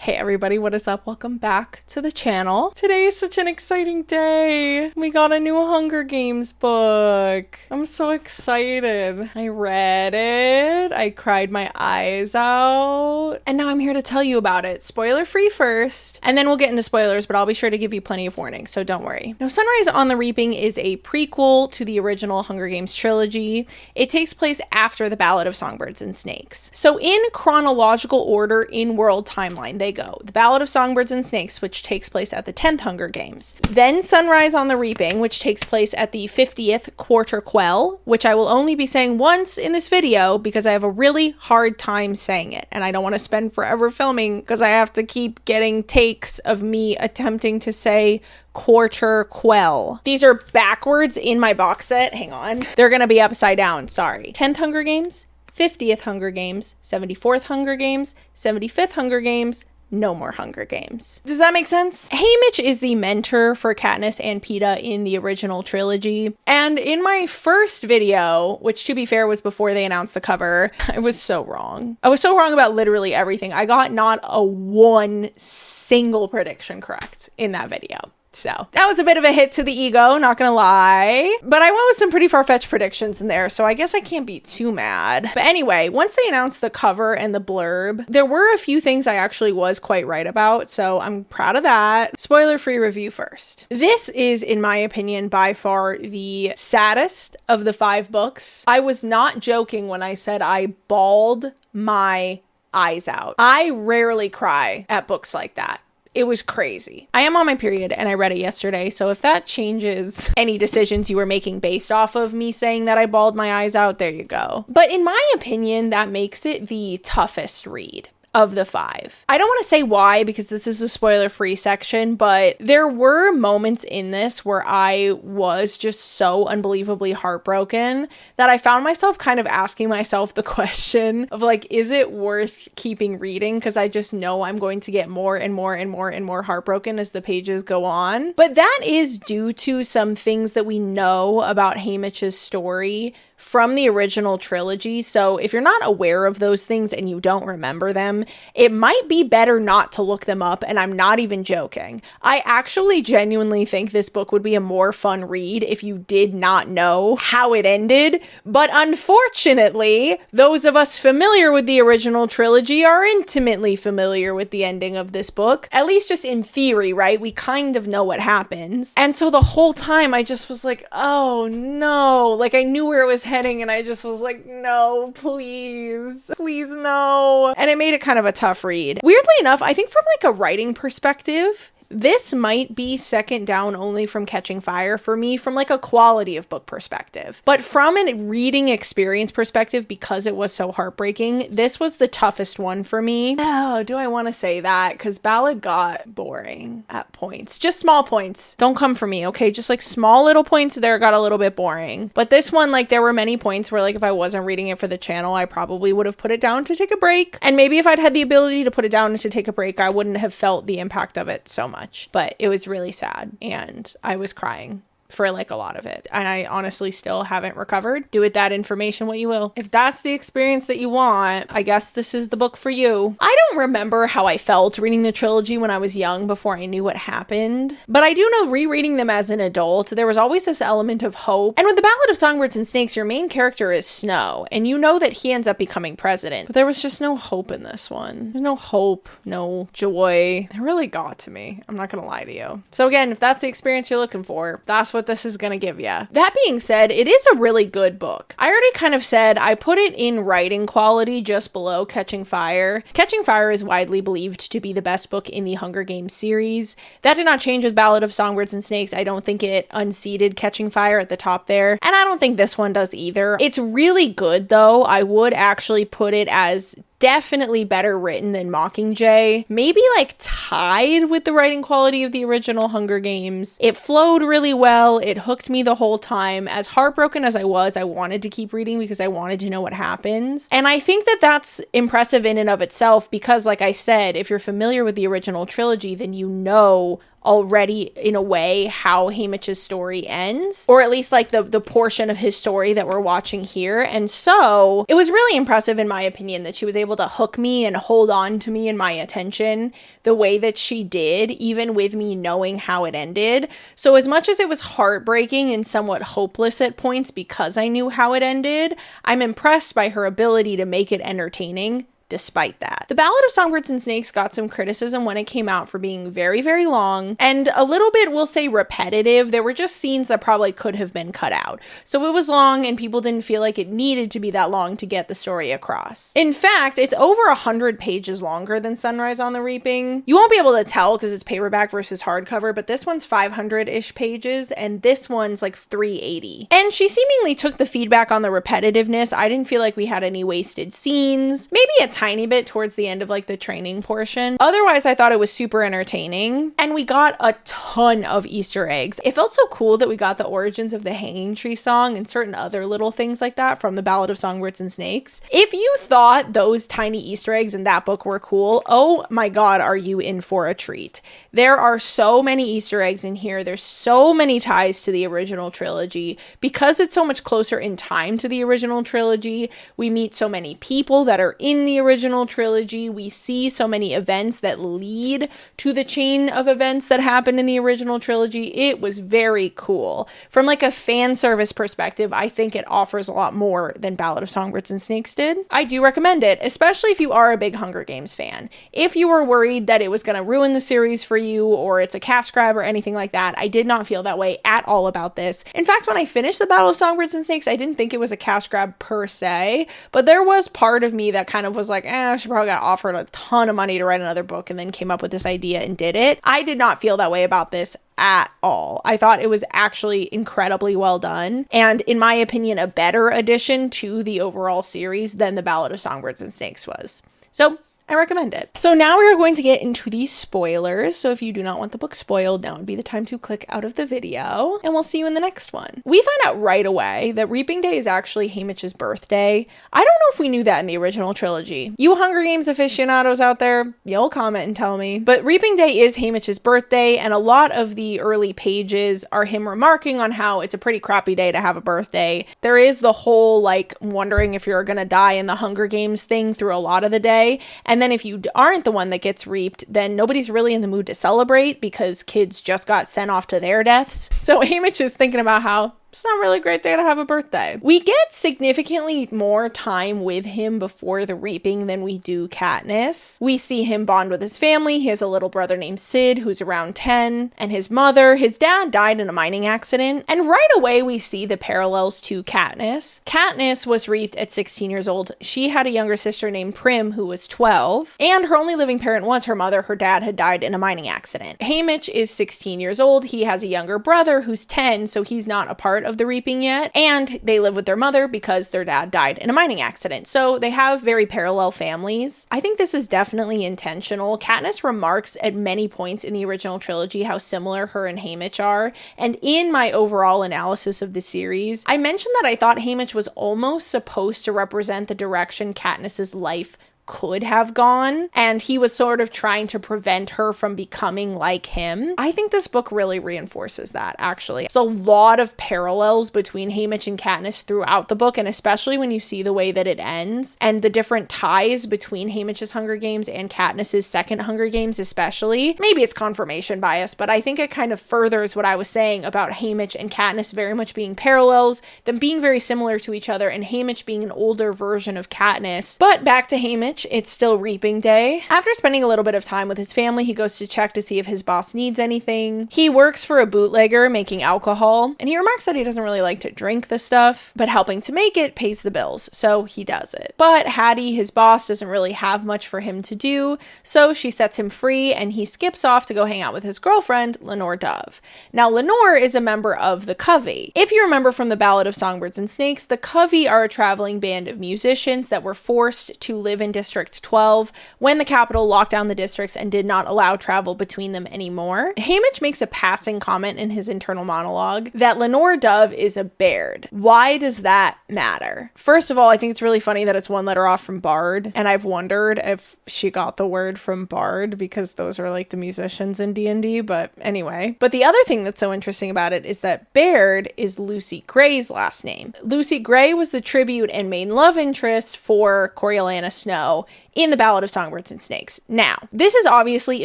Hey everybody, what is up? Welcome back to the channel. Today is such an exciting day. We got a new Hunger Games book. I'm so excited. I read it. I cried my eyes out. And now I'm here to tell you about it. Spoiler free first, and then we'll get into spoilers, but I'll be sure to give you plenty of warnings, so don't worry. Now, Sunrise on the Reaping is a prequel to the original Hunger Games trilogy. It takes place after the Ballad of Songbirds and Snakes. So in chronological order in world timeline, they go the Ballad of Songbirds and Snakes, which takes place at the 10th Hunger Games. Then Sunrise on the Reaping, which takes place at the 50th Quarter Quell, which I will only be saying once in this video because I have a really hard time saying it. And I don't want to spend forever filming because I have to keep getting takes of me attempting to say Quarter Quell. These are backwards in my box set. Hang on. They're going to be upside down. Sorry. 10th Hunger Games, 50th Hunger Games, 74th Hunger Games, 75th Hunger Games, no more Hunger Games. Does that make sense? Haymitch is the mentor for Katniss and Peeta in the original trilogy. And in my first video, which to be fair was before they announced the cover, I was so wrong. I was so wrong about literally everything. I got not a one single prediction correct in that video. So that was a bit of a hit to the ego, not gonna lie. But I went with some pretty far-fetched predictions in there, so I guess I can't be too mad. But anyway, once they announced the cover and the blurb, there were a few things I actually was quite right about, so I'm proud of that. Spoiler-free review first. This is, in my opinion, by far the saddest of the 5 books. I was not joking when I said I bawled my eyes out. I rarely cry at books like that. It was crazy. I am on my period and I read it yesterday, so if that changes any decisions you were making based off of me saying that I bawled my eyes out, there you go. But in my opinion, that makes it the toughest read of the 5. I don't want to say why because this is a spoiler-free section, but there were moments in this where I was just so unbelievably heartbroken that I found myself kind of asking myself the question of like, is it worth keeping reading? Because I just know I'm going to get more and more and more and more heartbroken as the pages go on. But that is due to some things that we know about Haymitch's story from the original trilogy. So if you're not aware of those things and you don't remember them, it might be better not to look them up, and I'm not even joking. I actually genuinely think this book would be a more fun read if you did not know how it ended, but unfortunately, those of us familiar with the original trilogy are intimately familiar with the ending of this book, at least just in theory, right? We kind of know what happens. And so the whole time I just was like, oh no, like I knew where it was heading and I just was like, no, please no. And it made it kind of a tough read. Weirdly enough, I think from like a writing perspective, this might be second down only from Catching Fire for me from like a quality of book perspective. But from a reading experience perspective, because it was so heartbreaking, this was the toughest one for me. Oh, do I want to say that? Because Ballad got boring at points. Just small points. Don't come for me, okay? Just like small little points there got a little bit boring. But this one, like there were many points where like if I wasn't reading it for the channel, I probably would have put it down to take a break. And maybe if I'd had the ability to put it down to take a break, I wouldn't have felt the impact of it so much. But it was really sad and I was crying for like a lot of it. And I honestly still haven't recovered. Do with that information what you will. If that's the experience that you want, I guess this is the book for you. I don't remember how I felt reading the trilogy when I was young before I knew what happened. But I do know rereading them as an adult, there was always this element of hope. And with the Ballad of Songbirds and Snakes, your main character is Snow. And you know that he ends up becoming president. But there was just no hope in this one. There's no hope, no joy. It really got to me. I'm not gonna lie to you. So again, if that's the experience you're looking for, that's what this is gonna give you. That being said, it is a really good book. I already kind of said I put it in writing quality just below Catching Fire. Catching Fire is widely believed to be the best book in the Hunger Games series. That did not change with Ballad of Songbirds and Snakes. I don't think it unseated Catching Fire at the top there, and I don't think this one does either. It's really good though. I would actually put it as definitely better written than Mockingjay. Maybe like tied with the writing quality of the original Hunger Games. It flowed really well. It hooked me the whole time. As heartbroken as I was, I wanted to keep reading because I wanted to know what happens. And I think that that's impressive in and of itself because, like I said, if you're familiar with the original trilogy, then you know already, in a way, how Haymitch's story ends, or at least like the portion of his story that we're watching here. And so it was really impressive, in my opinion, that she was able to hook me and hold on to me and my attention the way that she did, even with me knowing how it ended. So as much as it was heartbreaking and somewhat hopeless at points because I knew how it ended, I'm impressed by her ability to make it entertaining despite that. The Ballad of Songbirds and Snakes got some criticism when it came out for being very, very long and a little bit, we'll say, repetitive. There were just scenes that probably could have been cut out. So it was long and people didn't feel like it needed to be that long to get the story across. In fact, it's over 100 pages longer than Sunrise on the Reaping. You won't be able to tell because it's paperback versus hardcover, but this one's 500-ish pages and this one's like 380. And she seemingly took the feedback on the repetitiveness. I didn't feel like we had any wasted scenes. Maybe a tiny bit towards the end of like the training portion. Otherwise, I thought it was super entertaining. And we got a ton of Easter eggs. It felt so cool that we got the origins of the Hanging Tree song and certain other little things like that from the Ballad of Songbirds and Snakes. If you thought those tiny Easter eggs in that book were cool, oh my God, are you in for a treat. There are so many Easter eggs in here. There's so many ties to the original trilogy. Because it's so much closer in time to the original trilogy, we meet so many people that are in the original trilogy. We see so many events that lead to the chain of events that happened in the original trilogy. It was very cool. From like a fan service perspective, I think it offers a lot more than Ballad of Songbirds and Snakes did. I do recommend it, especially if you are a big Hunger Games fan. If you were worried that it was going to ruin the series for you or it's a cash grab or anything like that, I did not feel that way at all about this. In fact, when I finished the Battle of Songbirds and Snakes, I didn't think it was a cash grab per se, but there was part of me that kind of was like, she probably got offered a ton of money to write another book and then came up with this idea and did it. I did not feel that way about this at all. I thought it was actually incredibly well done and, in my opinion, a better addition to the overall series than the Ballad of Songbirds and Snakes was. So I recommend it. So now we are going to get into the spoilers. So if you do not want the book spoiled, now would be the time to click out of the video and we'll see you in the next one. We find out right away that Reaping Day is actually Haymitch's birthday. I don't know if we knew that in the original trilogy. You Hunger Games aficionados out there, you'll comment and tell me. But Reaping Day is Haymitch's birthday and a lot of the early pages are him remarking on how it's a pretty crappy day to have a birthday. There is the whole like wondering if you're gonna die in the Hunger Games thing through a lot of the day. And then if you aren't the one that gets reaped, then nobody's really in the mood to celebrate because kids just got sent off to their deaths. So Haymitch is thinking about how it's not really a great day to have a birthday. We get significantly more time with him before the reaping than we do Katniss. We see him bond with his family. He has a little brother named Sid who's around 10, and his mother. His dad died in a mining accident, and right away we see the parallels to Katniss. Katniss was reaped at 16 years old. She had a younger sister named Prim who was 12, and her only living parent was her mother. Her dad had died in a mining accident. Haymitch is 16 years old. He has a younger brother who's 10, so he's not a part of the reaping yet, and they live with their mother because their dad died in a mining accident. So they have very parallel families. I think this is definitely intentional. Katniss remarks at many points in the original trilogy how similar her and Haymitch are, and in my overall analysis of the series, I mentioned that I thought Haymitch was almost supposed to represent the direction Katniss's life could have gone, and he was sort of trying to prevent her from becoming like him. I think this book really reinforces that, actually. There's a lot of parallels between Haymitch and Katniss throughout the book, and especially when you see the way that it ends, and the different ties between Haymitch's Hunger Games and Katniss's second Hunger Games especially. Maybe it's confirmation bias, but I think it kind of furthers what I was saying about Haymitch and Katniss very much being parallels, them being very similar to each other, and Haymitch being an older version of Katniss. But back to Haymitch, it's still Reaping Day. After spending a little bit of time with his family, he goes to check to see if his boss needs anything. He works for a bootlegger making alcohol, and he remarks that he doesn't really like to drink the stuff, but helping to make it pays the bills, so he does it. But Hattie, his boss, doesn't really have much for him to do, so she sets him free, and he skips off to go hang out with his girlfriend, Lenore Dove. Now, Lenore is a member of the Covey. If you remember from the Ballad of Songbirds and Snakes, the Covey are a traveling band of musicians that were forced to live in District 12 when the capital locked down the districts and did not allow travel between them anymore. Haymitch makes a passing comment in his internal monologue that Lenore Dove is a Baird. Why does that matter? First of all, I think it's really funny that it's one letter off from Bard, and I've wondered if she got the word from Bard because those are like the musicians in D&D, but anyway. But the other thing that's so interesting about it is that Baird is Lucy Gray's last name. Lucy Gray was the tribute and main love interest for Coriolanus Snow in the Ballad of Songbirds and Snakes. Now, this is obviously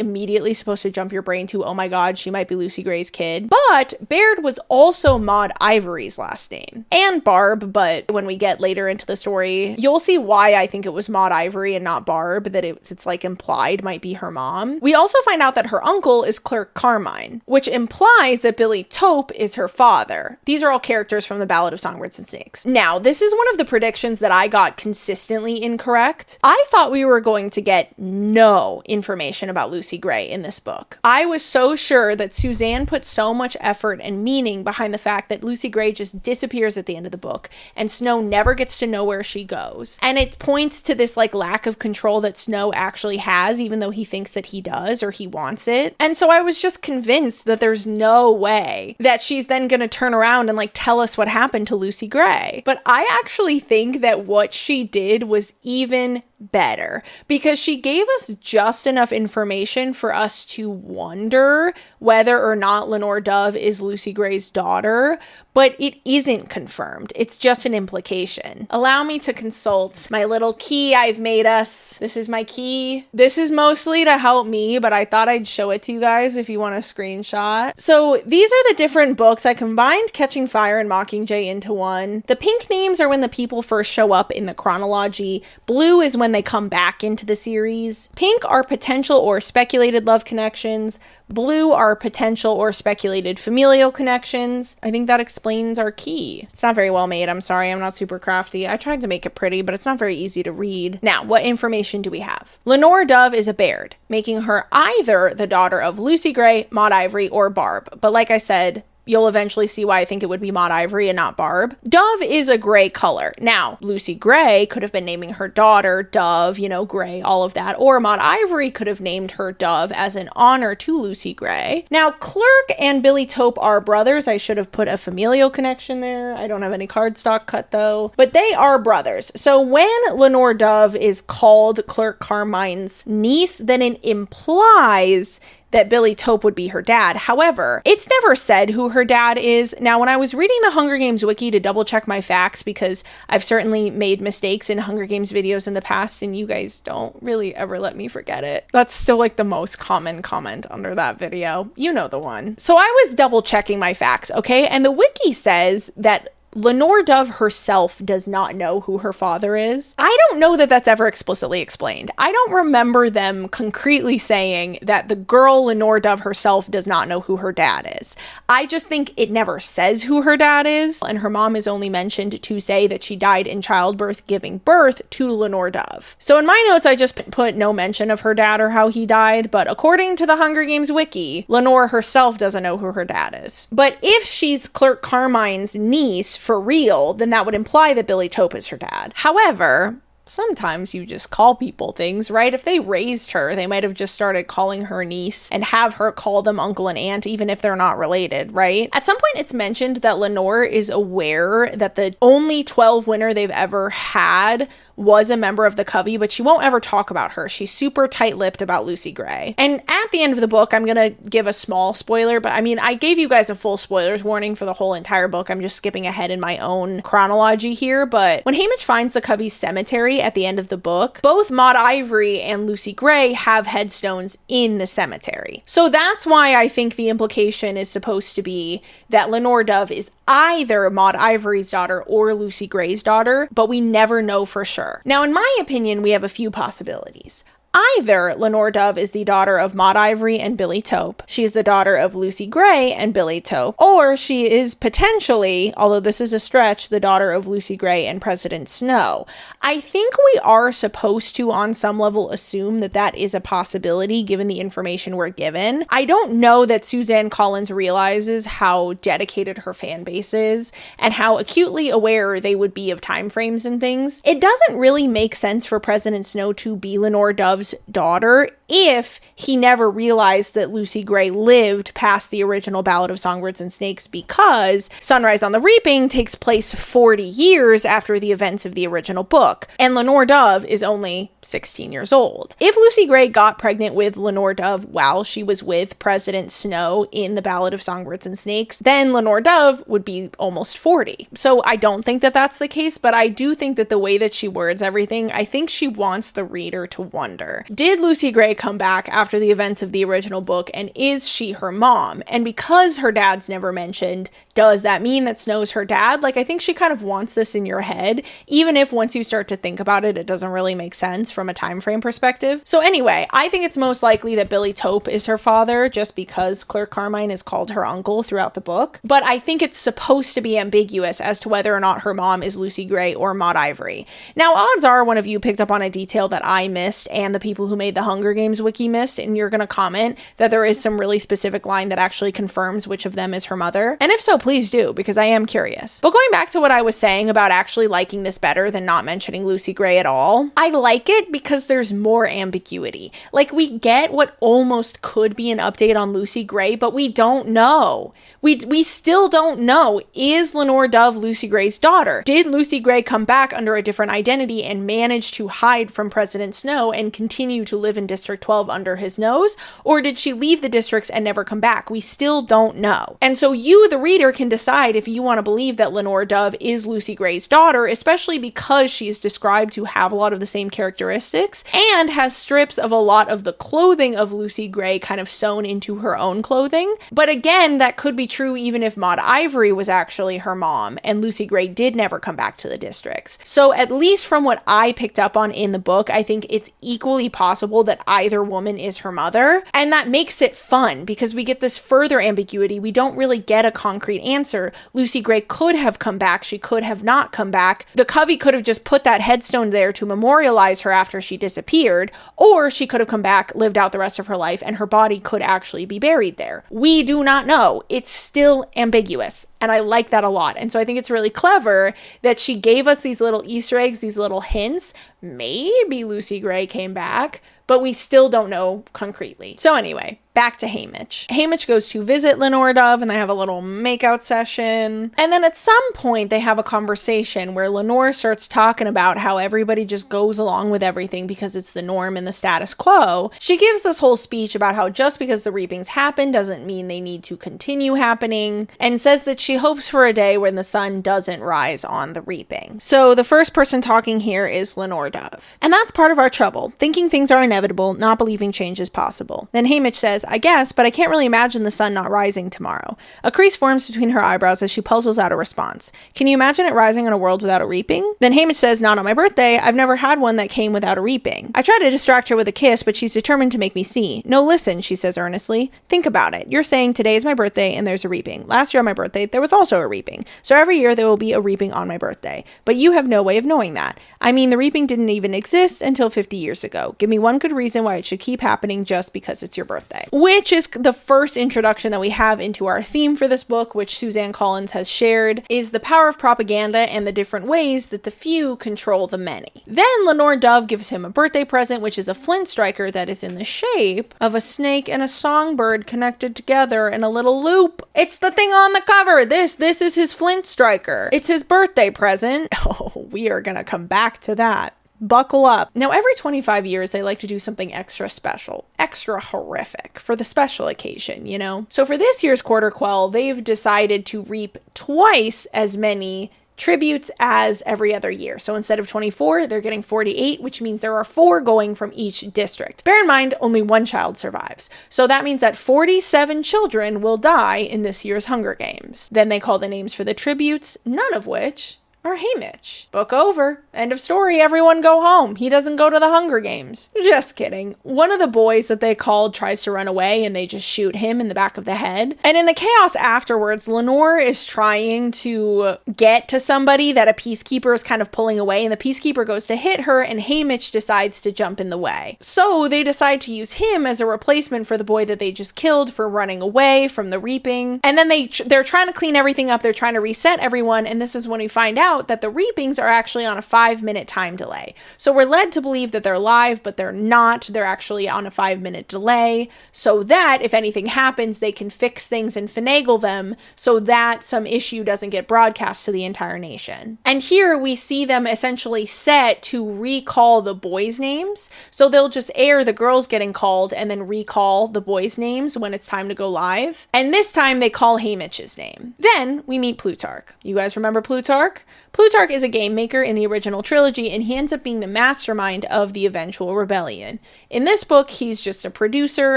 immediately supposed to jump your brain to, oh my god, she might be Lucy Gray's kid. But Baird was also Maud Ivory's last name. And Barb, but when we get later into the story, you'll see why I think it was Maud Ivory and not Barb, that it's like implied might be her mom. We also find out that her uncle is Clerk Carmine, which implies that Billy Tope is her father. These are all characters from the Ballad of Songbirds and Snakes. Now, this is one of the predictions that I got consistently incorrect. I thought we were going to get no information about Lucy Gray in this book. I was so sure that Suzanne put so much effort and meaning behind the fact that Lucy Gray just disappears at the end of the book and Snow never gets to know where she goes. And it points to this like lack of control that Snow actually has, even though he thinks that he does or he wants it. And so I was just convinced that there's no way that she's then going to turn around and like tell us what happened to Lucy Gray. But I actually think that what she did was even better because she gave us just enough information for us to wonder whether or not Lenore Dove is Lucy Gray's daughter, but it isn't confirmed. It's just an implication. Allow me to consult my little key I've made us. This is my key. This is mostly to help me, but I thought I'd show it to you guys if you want a screenshot. So these are the different books. I combined Catching Fire and Mockingjay into one. The pink names are when the people first show up in the chronology. Blue is when they come back into the series. Pink are potential or speculated love connections. Blue are potential or speculated familial connections. I think that explains our key. It's not very well made. I'm sorry. I'm not super crafty. I tried to make it pretty, but it's not very easy to read. Now, what information do we have? Lenore Dove is a Baird, making her either the daughter of Lucy Gray, Maud Ivory, or Barb. But like I said, you'll eventually see why I think it would be Maud Ivory and not Barb. Dove is a gray color. Now, Lucy Gray could have been naming her daughter Dove, you know, Gray, all of that. Or Maud Ivory could have named her Dove as an honor to Lucy Gray. Now, Clerk and Billy Tope are brothers. I should have put a familial connection there. I don't have any cardstock cut though. But they are brothers. So when Lenore Dove is called Clerk Carmine's niece, then it implies that Billy Tope would be her dad. However, it's never said who her dad is. Now, when I was reading the Hunger Games wiki to double check my facts, because I've certainly made mistakes in Hunger Games videos in the past, and you guys don't really ever let me forget it. That's still like the most common comment under that video. You know the one. So I was double checking my facts, okay? And the wiki says that Lenore Dove herself does not know who her father is. I don't know that that's ever explicitly explained. I don't remember them concretely saying that the girl Lenore Dove herself does not know who her dad is. I just think it never says who her dad is, and her mom is only mentioned to say that she died in childbirth giving birth to Lenore Dove. So in my notes, I just put no mention of her dad or how he died, but according to the Hunger Games wiki, Lenore herself doesn't know who her dad is. But if she's Clerk Carmine's niece for real, then that would imply that Billy Tope is her dad. However, sometimes you just call people things, right? If they raised her, they might have just started calling her niece and have her call them uncle and aunt, even if they're not related, right? At some point, it's mentioned that Lenore is aware that the only 12 winner they've ever had was a member of the Covey, but she won't ever talk about her. She's super tight-lipped about Lucy Gray. And at the end of the book, I'm gonna give a small spoiler, but I mean, I gave you guys a full spoilers warning for the whole entire book. I'm just skipping ahead in my own chronology here, but when Haymitch finds the Covey cemetery at the end of the book, both Maud Ivory and Lucy Gray have headstones in the cemetery. So that's why I think the implication is supposed to be that Lenore Dove is either Maud Ivory's daughter or Lucy Gray's daughter, but we never know for sure. Now, in my opinion, we have a few possibilities. Either Lenore Dove is the daughter of Maud Ivory and Billy Tope, she is the daughter of Lucy Gray and Billy Tope, or she is potentially, although this is a stretch, the daughter of Lucy Gray and President Snow. I think we are supposed to, on some level, assume that that is a possibility given the information we're given. I don't know that Suzanne Collins realizes how dedicated her fan base is and how acutely aware they would be of time frames and things. It doesn't really make sense for President Snow to be Lenore Dove's daughter if he never realized that Lucy Gray lived past the original Ballad of Songbirds and Snakes, because Sunrise on the Reaping takes place 40 years after the events of the original book, and Lenore Dove is only 16 years old. If Lucy Gray got pregnant with Lenore Dove while she was with President Snow in the Ballad of Songbirds and Snakes, then Lenore Dove would be almost 40. So I don't think that that's the case, but I do think that the way that she words everything, I think she wants the reader to wonder, did Lucy Gray come back after the events of the original book, and is she her mom? And because her dad's never mentioned, does that mean that Snow's her dad? Like, I think she kind of wants this in your head, even if once you start to think about it, it doesn't really make sense from a time frame perspective. So anyway, I think it's most likely that Billy Tope is her father, just because Clerk Carmine is called her uncle throughout the book. But I think it's supposed to be ambiguous as to whether or not her mom is Lucy Gray or Maud Ivory. Now, odds are one of you picked up on a detail that I missed and the people who made the Hunger Games wiki missed, and you're going to comment that there is some really specific line that actually confirms which of them is her mother. And if so, please do, because I am curious. But going back to what I was saying about actually liking this better than not mentioning Lucy Gray at all, I like it because there's more ambiguity. Like, we get what almost could be an update on Lucy Gray, but we don't know. We still don't know. Is Lenore Dove Lucy Gray's daughter? Did Lucy Gray come back under a different identity and manage to hide from President Snow and continue to live in District 12 under his nose? Or did she leave the districts and never come back? We still don't know. And so you, the reader, can decide if you want to believe that Lenore Dove is Lucy Gray's daughter, especially because she is described to have a lot of the same characteristics and has strips of a lot of the clothing of Lucy Gray kind of sewn into her own clothing. But again, that could be true even if Maud Ivory was actually her mom and Lucy Gray did never come back to the districts. So at least from what I picked up on in the book, I think it's equally possible that either woman is her mother. And that makes it fun because we get this further ambiguity. We don't really get a concrete answer. Lucy Gray could have come back. She could have not come back. The Covey could have just put that headstone there to memorialize her after she disappeared, or she could have come back, lived out the rest of her life, and her body could actually be buried there. We do not know. It's still ambiguous, and I like that a lot. And so I think it's really clever that she gave us these little Easter eggs, these little hints. Maybe Lucy Gray came back, but we still don't know concretely. So anyway, back to Haymitch. Haymitch goes to visit Lenore Dove and they have a little makeout session. And then at some point they have a conversation where Lenore starts talking about how everybody just goes along with everything because it's the norm and the status quo. She gives this whole speech about how just because the reapings happen doesn't mean they need to continue happening, and says that she hopes for a day when the sun doesn't rise on the reaping. So the first person talking here is Lenore Dove. And that's part of our trouble, thinking things are inevitable, not believing change is possible. Then Haymitch says, I guess, but I can't really imagine the sun not rising tomorrow. A crease forms between her eyebrows as she puzzles out a response. Can you imagine it rising in a world without a reaping? Then Haymitch says, not on my birthday. I've never had one that came without a reaping. I try to distract her with a kiss, but she's determined to make me see. No, listen, she says earnestly. Think about it. You're saying today is my birthday and there's a reaping. Last year on my birthday, there was also a reaping. So every year there will be a reaping on my birthday. But you have no way of knowing that. I mean, the reaping didn't even exist until 50 years ago. Give me one good reason why it should keep happening just because it's your birthday. Which is the first introduction that we have into our theme for this book, which Suzanne Collins has shared, is the power of propaganda and the different ways that the few control the many. Then Lenore Dove gives him a birthday present, which is a flint striker that is in the shape of a snake and a songbird connected together in a little loop. It's the thing on the cover. This is his flint striker. It's his birthday present. Oh, we are gonna come back to that. Buckle up. Now, every 25 years, they like to do something extra special, extra horrific for the special occasion, you know? So for this year's Quarter Quell, they've decided to reap twice as many tributes as every other year. So instead of 24, they're getting 48, which means there are 4 going from each district. Bear in mind, only 1 child survives. So that means that 47 children will die in this year's Hunger Games. Then they call the names for the tributes, none of which are Haymitch. Book over. End of story. Everyone go home. He doesn't go to the Hunger Games. Just kidding. One of the boys that they called tries to run away and they just shoot him in the back of the head. And in the chaos afterwards, Lenore is trying to get to somebody that a peacekeeper is kind of pulling away, and the peacekeeper goes to hit her and Haymitch decides to jump in the way. So they decide to use him as a replacement for the boy that they just killed for running away from the reaping. And then they're trying to clean everything up. They're trying to reset everyone. And this is when we find out that the reapings are actually on a 5-minute time delay. So we're led to believe that they're live, but they're not. They're actually on a 5-minute delay so that if anything happens, they can fix things and finagle them so that some issue doesn't get broadcast to the entire nation. And here we see them essentially set to recall the boys' names. So they'll just air the girls getting called and then recall the boys' names when it's time to go live. And this time they call Haymitch's name. Then we meet Plutarch. You guys remember Plutarch? Plutarch is a game maker in the original trilogy, and he ends up being the mastermind of the eventual rebellion. In this book, he's just a producer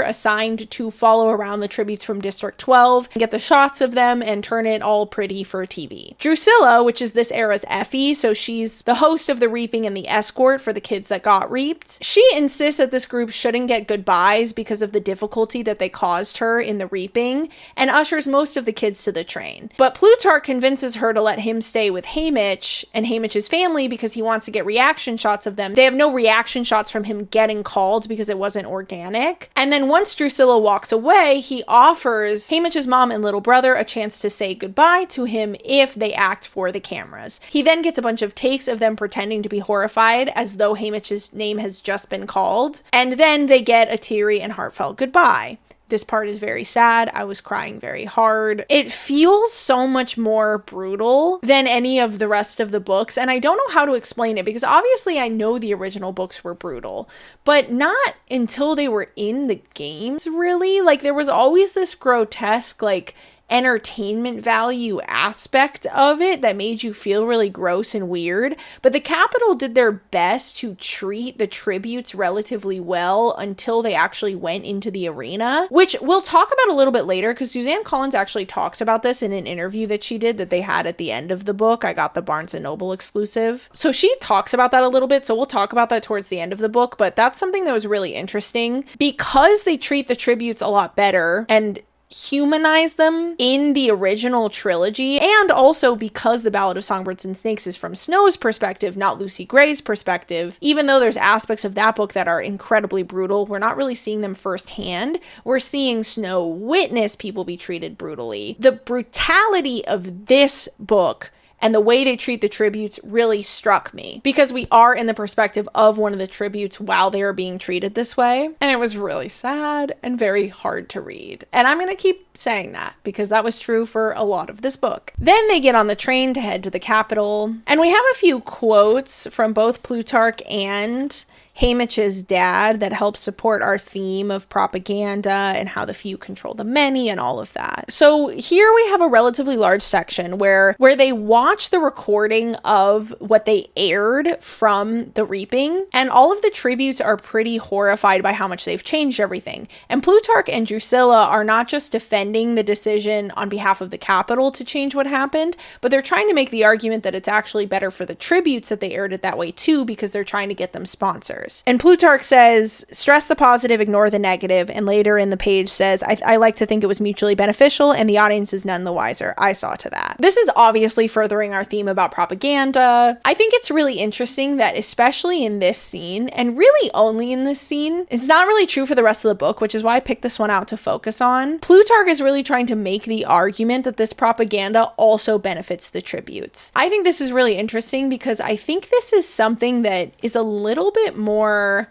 assigned to follow around the tributes from District 12, get the shots of them, and turn it all pretty for TV. Drusilla, which is this era's Effie, so she's the host of the reaping and the escort for the kids that got reaped. She insists that this group shouldn't get goodbyes because of the difficulty that they caused her in the reaping, and ushers most of the kids to the train. But Plutarch convinces her to let him stay with Haymitch and Haymitch's family because he wants to get reaction shots of them. They have no reaction shots from him getting called because it wasn't organic. And then once Drusilla walks away, he offers Haymitch's mom and little brother a chance to say goodbye to him if they act for the cameras. He then gets a bunch of takes of them pretending to be horrified as though Haymitch's name has just been called. And then they get a teary and heartfelt goodbye. This part is very sad. I was crying very hard. It feels so much more brutal than any of the rest of the books, and I don't know how to explain it because obviously I know the original books were brutal, but not until they were in the games, really. Like, there was always this grotesque, like, entertainment value aspect of it that made you feel really gross and weird, but the Capitol did their best to treat the tributes relatively well until they actually went into the arena, which we'll talk about a little bit later because Suzanne Collins actually talks about this in an interview that she did that they had at the end of the book. I got the Barnes & Noble exclusive. So she talks about that a little bit, so we'll talk about that towards the end of the book, but that's something that was really interesting because they treat the tributes a lot better and humanize them in the original trilogy, and also because the Ballad of Songbirds and Snakes is from Snow's perspective, not Lucy Gray's perspective. Even though there's aspects of that book that are incredibly brutal, we're not really seeing them firsthand. We're seeing Snow witness people be treated brutally. The brutality of this book and the way they treat the tributes really struck me because we are in the perspective of one of the tributes while they are being treated this way. And it was really sad and very hard to read. And I'm going to keep saying that because that was true for a lot of this book. Then they get on the train to head to the Capitol. And we have a few quotes from both Plutarch and Haymitch's dad that helps support our theme of propaganda and how the few control the many and all of that. So here we have a relatively large section where they watch the recording of what they aired from the reaping, and all of the tributes are pretty horrified by how much they've changed everything. And Plutarch and Drusilla are not just defending the decision on behalf of the Capitol to change what happened, but they're trying to make the argument that it's actually better for the tributes that they aired it that way too, because they're trying to get them sponsors. And Plutarch says, stress the positive, ignore the negative. And later in the page says, I like to think it was mutually beneficial and the audience is none the wiser. I saw to that. This is obviously furthering our theme about propaganda. I think it's really interesting that especially in this scene, and really only in this scene, it's not really true for the rest of the book, which is why I picked this one out to focus on. Plutarch is really trying to make the argument that this propaganda also benefits the tributes. I think this is really interesting because I think this is something that is a little bit more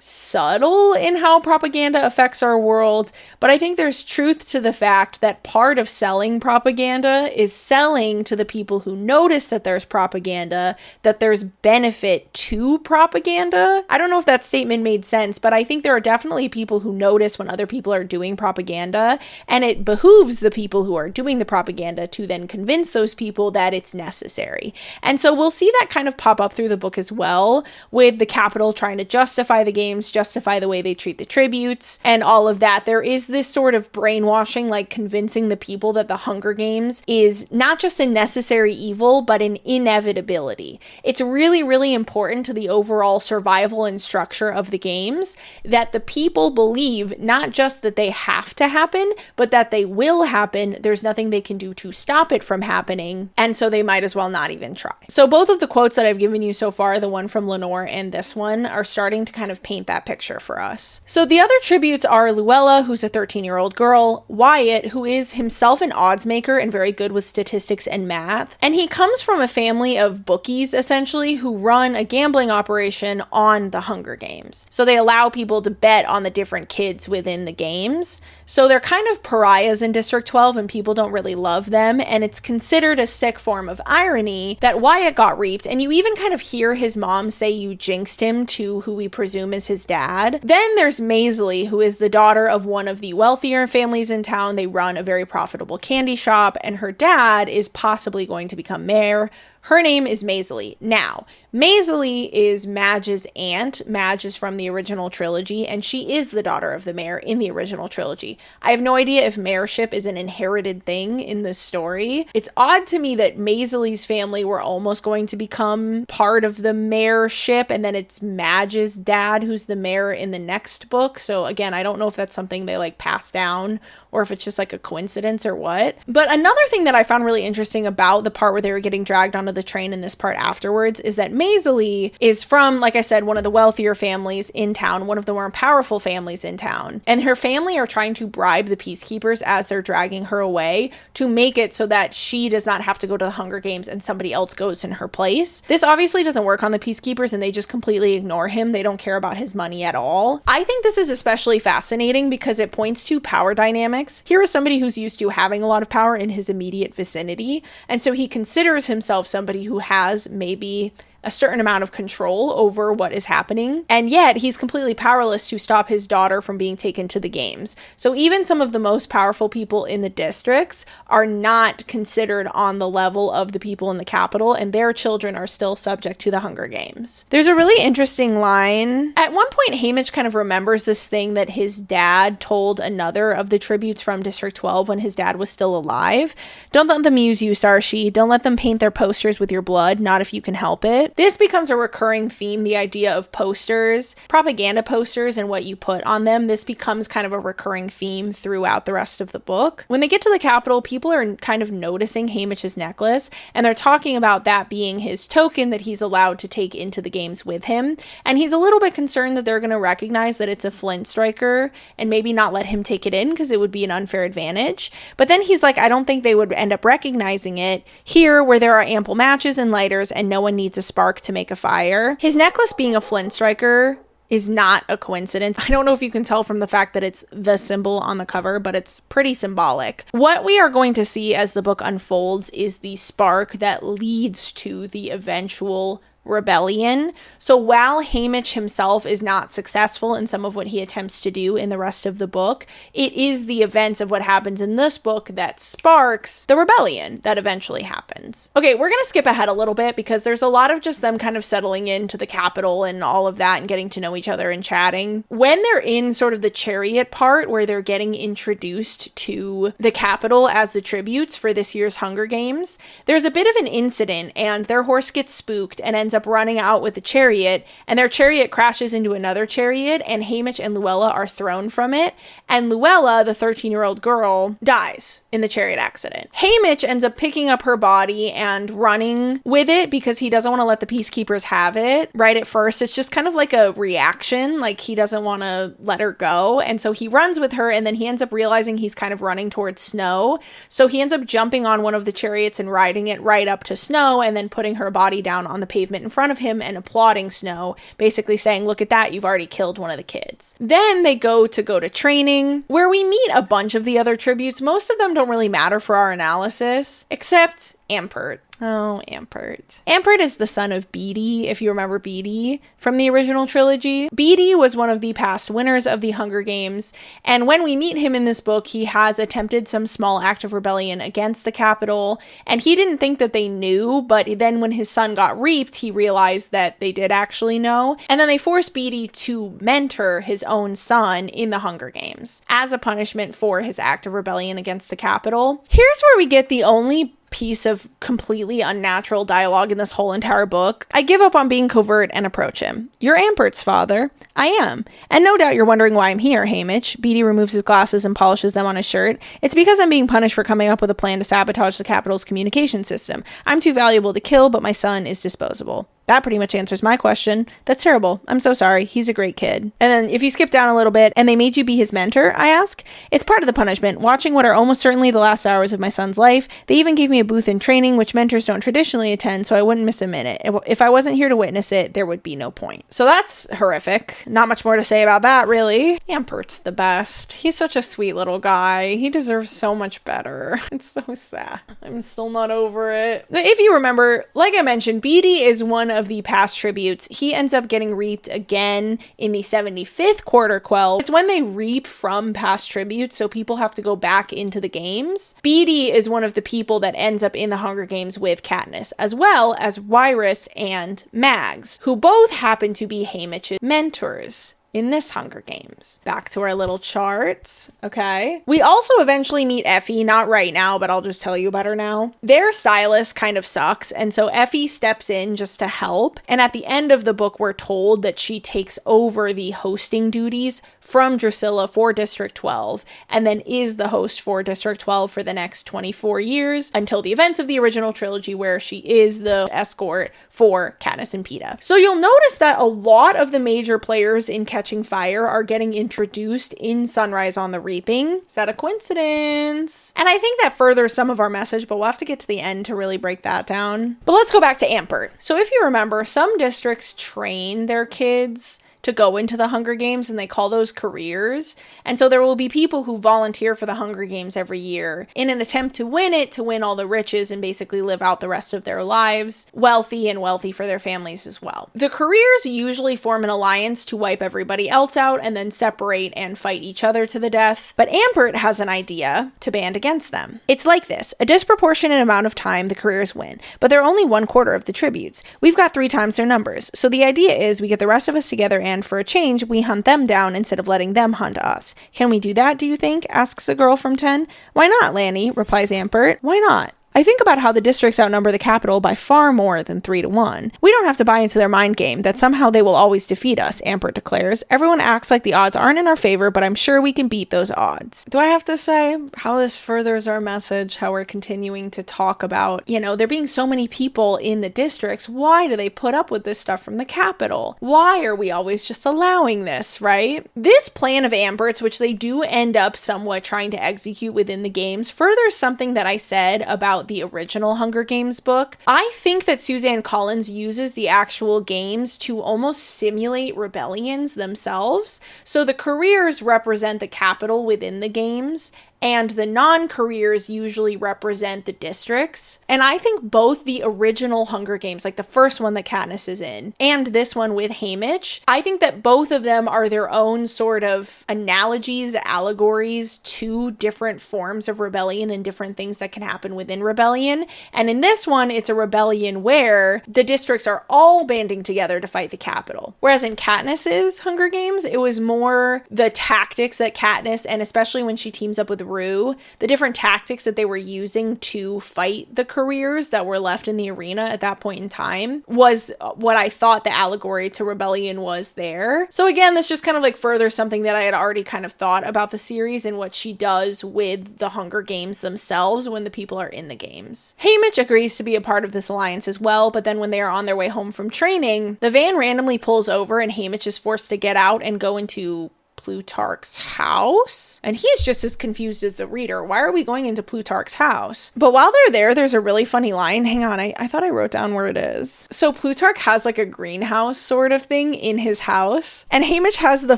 subtle in how propaganda affects our world, but I think there's truth to the fact that part of selling propaganda is selling to the people who notice that there's propaganda, that there's benefit to propaganda. I don't know if that statement made sense, but I think there are definitely people who notice when other people are doing propaganda, and it behooves the people who are doing the propaganda to then convince those people that it's necessary. And so we'll see that kind of pop up through the book as well, with the Capitol trying to justify justify the games, justify the way they treat the tributes, and all of that. There is this sort of brainwashing, like convincing the people that the Hunger Games is not just a necessary evil, but an inevitability. It's really, really important to the overall survival and structure of the games that the people believe not just that they have to happen, but that they will happen. There's nothing they can do to stop it from happening, and so they might as well not even try. So both of the quotes that I've given you so far, the one from Lenore and this one, are starting to kind of paint that picture for us. So the other tributes are Luella, who's a 13-year-old girl, Wyatt, who is himself an odds maker and very good with statistics and math, and he comes from a family of bookies, essentially, who run a gambling operation on the Hunger Games. So they allow people to bet on the different kids within the games. So they're kind of pariahs in District 12 and people don't really love them, and it's considered a sick form of irony that Wyatt got reaped, and you even kind of hear his mom say you jinxed him to who we presume is his dad. Then there's Maisley, who is the daughter of one of the wealthier families in town. They run a very profitable candy shop, and her dad is possibly going to become mayor. Her name is Maisley. Now, Maisley is Madge's aunt. Madge is from the original trilogy, and she is the daughter of the mayor in the original trilogy. I have no idea if mayorship is an inherited thing in this story. It's odd to me that Maisley's family were almost going to become part of the mayorship, and then it's Madge's dad who's the mayor in the next book. So again, I don't know if that's something they like pass down or if it's just like a coincidence or what. But another thing that I found really interesting about the part where they were getting dragged onto the train in this part afterwards is that Maisley is from, like I said, one of the wealthier families in town, one of the more powerful families in town. And her family are trying to bribe the peacekeepers as they're dragging her away to make it so that she does not have to go to the Hunger Games and somebody else goes in her place. This obviously doesn't work on the peacekeepers and they just completely ignore him. They don't care about his money at all. I think this is especially fascinating because it points to power dynamics. Here is somebody who's used to having a lot of power in his immediate vicinity, and so he considers himself somebody who has maybe a certain amount of control over what is happening, and yet he's completely powerless to stop his daughter from being taken to the games. So even some of the most powerful people in the districts are not considered on the level of the people in the capital, and their children are still subject to the Hunger Games. There's a really interesting line. At one point, Haymitch kind of remembers this thing that his dad told another of the tributes from District 12 when his dad was still alive. Don't let them use you, Sarshi. Don't let them paint their posters with your blood, not if you can help it. This becomes a recurring theme, the idea of posters, propaganda posters, and what you put on them. This becomes kind of a recurring theme throughout the rest of the book. When they get to the Capitol, people are kind of noticing Haymitch's necklace, and they're talking about that being his token that he's allowed to take into the games with him. And he's a little bit concerned that they're going to recognize that it's a flint striker and maybe not let him take it in because it would be an unfair advantage. But then he's like, I don't think they would end up recognizing it here where there are ample matches and lighters and no one needs a spark to make a fire. His necklace being a flint striker is not a coincidence. I don't know if you can tell from the fact that it's the symbol on the cover, but it's pretty symbolic. What we are going to see as the book unfolds is the spark that leads to the eventual rebellion. So while Haymitch himself is not successful in some of what he attempts to do in the rest of the book, it is the events of what happens in this book that sparks the rebellion that eventually happens. Okay, we're going to skip ahead a little bit because there's a lot of just them kind of settling into the Capitol and all of that and getting to know each other and chatting. When they're in sort of the chariot part where they're getting introduced to the Capitol as the tributes for this year's Hunger Games, there's a bit of an incident and their horse gets spooked and ends up running out with the chariot, and their chariot crashes into another chariot, and Haymitch and Luella are thrown from it, and Luella, the 13-year-old girl, dies in the chariot accident. Haymitch ends up picking up her body and running with it because he doesn't want to let the peacekeepers have it right at first. It's just kind of like a reaction, like he doesn't want to let her go, and so he runs with her, and then he ends up realizing he's kind of running towards Snow, so he ends up jumping on one of the chariots and riding it right up to Snow, and then putting her body down on the pavement in front of him and applauding Snow, basically saying, look at that, you've already killed one of the kids. Then they go to training, where we meet a bunch of the other tributes. Most of them don't really matter for our analysis, except Ampert. Oh, Ampert. Ampert is the son of Beetee, if you remember Beetee from the original trilogy. Beetee was one of the past winners of the Hunger Games, and when we meet him in this book, he has attempted some small act of rebellion against the Capitol, and he didn't think that they knew, but then when his son got reaped, he realized that they did actually know, and then they forced Beetee to mentor his own son in the Hunger Games as a punishment for his act of rebellion against the Capitol. Here's where we get the only piece of completely unnatural dialogue in this whole entire book. I give up on being covert and approach him. You're Ampert's father. I am. And no doubt you're wondering why I'm here, haymitch. Beetee removes his glasses and polishes them on his shirt. It's because I'm being punished for coming up with a plan to sabotage the Capitol's communication system. I'm too valuable to kill, but my son is disposable. That pretty much answers my question. That's terrible. I'm so sorry. He's a great kid. And then if you skip down a little bit, and they made you be his mentor, I ask? It's part of the punishment, watching what are almost certainly the last hours of my son's life. They even gave me a booth in training, which mentors don't traditionally attend, so I wouldn't miss a minute. If I wasn't here to witness it, there would be no point. So that's horrific. Not much more to say about that, really. Ampert's the best. He's such a sweet little guy. He deserves so much better. It's so sad. I'm still not over it. If you remember, like I mentioned, Beetee is one of the past tributes. He ends up getting reaped again in the 75th quarter quell. It's when they reap from past tributes, so people have to go back into the games. Beetee is one of the people that ends up in the Hunger Games with Katniss, as well as Wyrus and Mags, who both happen to be haymitch's mentors in this Hunger Games. Back to our little chart, okay? We also eventually meet Effie, not right now, but I'll just tell you about her now. Their stylist kind of sucks, and so Effie steps in just to help, and at the end of the book, we're told that she takes over the hosting duties from Drusilla for District 12, and then is the host for District 12 for the next 24 years until the events of the original trilogy, where she is the escort for Katniss and Peeta. So you'll notice that a lot of the major players in Catching Fire are getting introduced in Sunrise on the Reaping. Is that a coincidence? And I think that furthers some of our message, but we'll have to get to the end to really break that down. But let's go back to Ampert. So if you remember, some districts train their kids to go into the Hunger Games, and they call those careers. And so there will be people who volunteer for the Hunger Games every year in an attempt to win it, to win all the riches and basically live out the rest of their lives wealthy, and wealthy for their families as well. The careers usually form an alliance to wipe everybody else out and then separate and fight each other to the death. But Ampert has an idea to band against them. It's like this: a disproportionate amount of time the careers win, but they're only 1/4 of the tributes. We've got 3 times their numbers. So the idea is we get the rest of us together, and for a change, we hunt them down instead of letting them hunt us. Can we do that, do you think? Asks a girl from 10. Why not, Lanny? Replies Ampert. Why not? I think about how the districts outnumber the Capitol by far more than 3-1. We don't have to buy into their mind game that somehow they will always defeat us, Ampert declares. Everyone acts like the odds aren't in our favor, but I'm sure we can beat those odds. Do I have to say how this furthers our message, how we're continuing to talk about, there being so many people in the districts? Why do they put up with this stuff from the Capitol? Why are we always just allowing this, right? This plan of Ampert's, which they do end up somewhat trying to execute within the games, furthers something that I said about the original Hunger Games book. I think that Suzanne Collins uses the actual games to almost simulate rebellions themselves. So the careers represent the Capitol within the games, and the non-careers usually represent the districts. And I think both the original Hunger Games, like the first one that Katniss is in, and this one with Haymitch, I think that both of them are their own sort of analogies, allegories to different forms of rebellion and different things that can happen within rebellion. And in this one, it's a rebellion where the districts are all banding together to fight the Capitol. Whereas in Katniss's Hunger Games, it was more the tactics that Katniss, and especially when she teams up with Rue, the different tactics that they were using to fight the careers that were left in the arena at that point in time was what I thought the allegory to rebellion was there. So again, this just kind of like furthers something that I had already kind of thought about the series and what she does with the Hunger Games themselves when the people are in the games. Haymitch agrees to be a part of this alliance as well, but then when they are on their way home from training, the van randomly pulls over and Haymitch is forced to get out and go into Plutarch's house. And he's just as confused as the reader. Why are we going into Plutarch's house? But while they're there, there's a really funny line. Hang on, I thought I wrote down where it is. So Plutarch has like a greenhouse sort of thing in his house. And Haymitch has the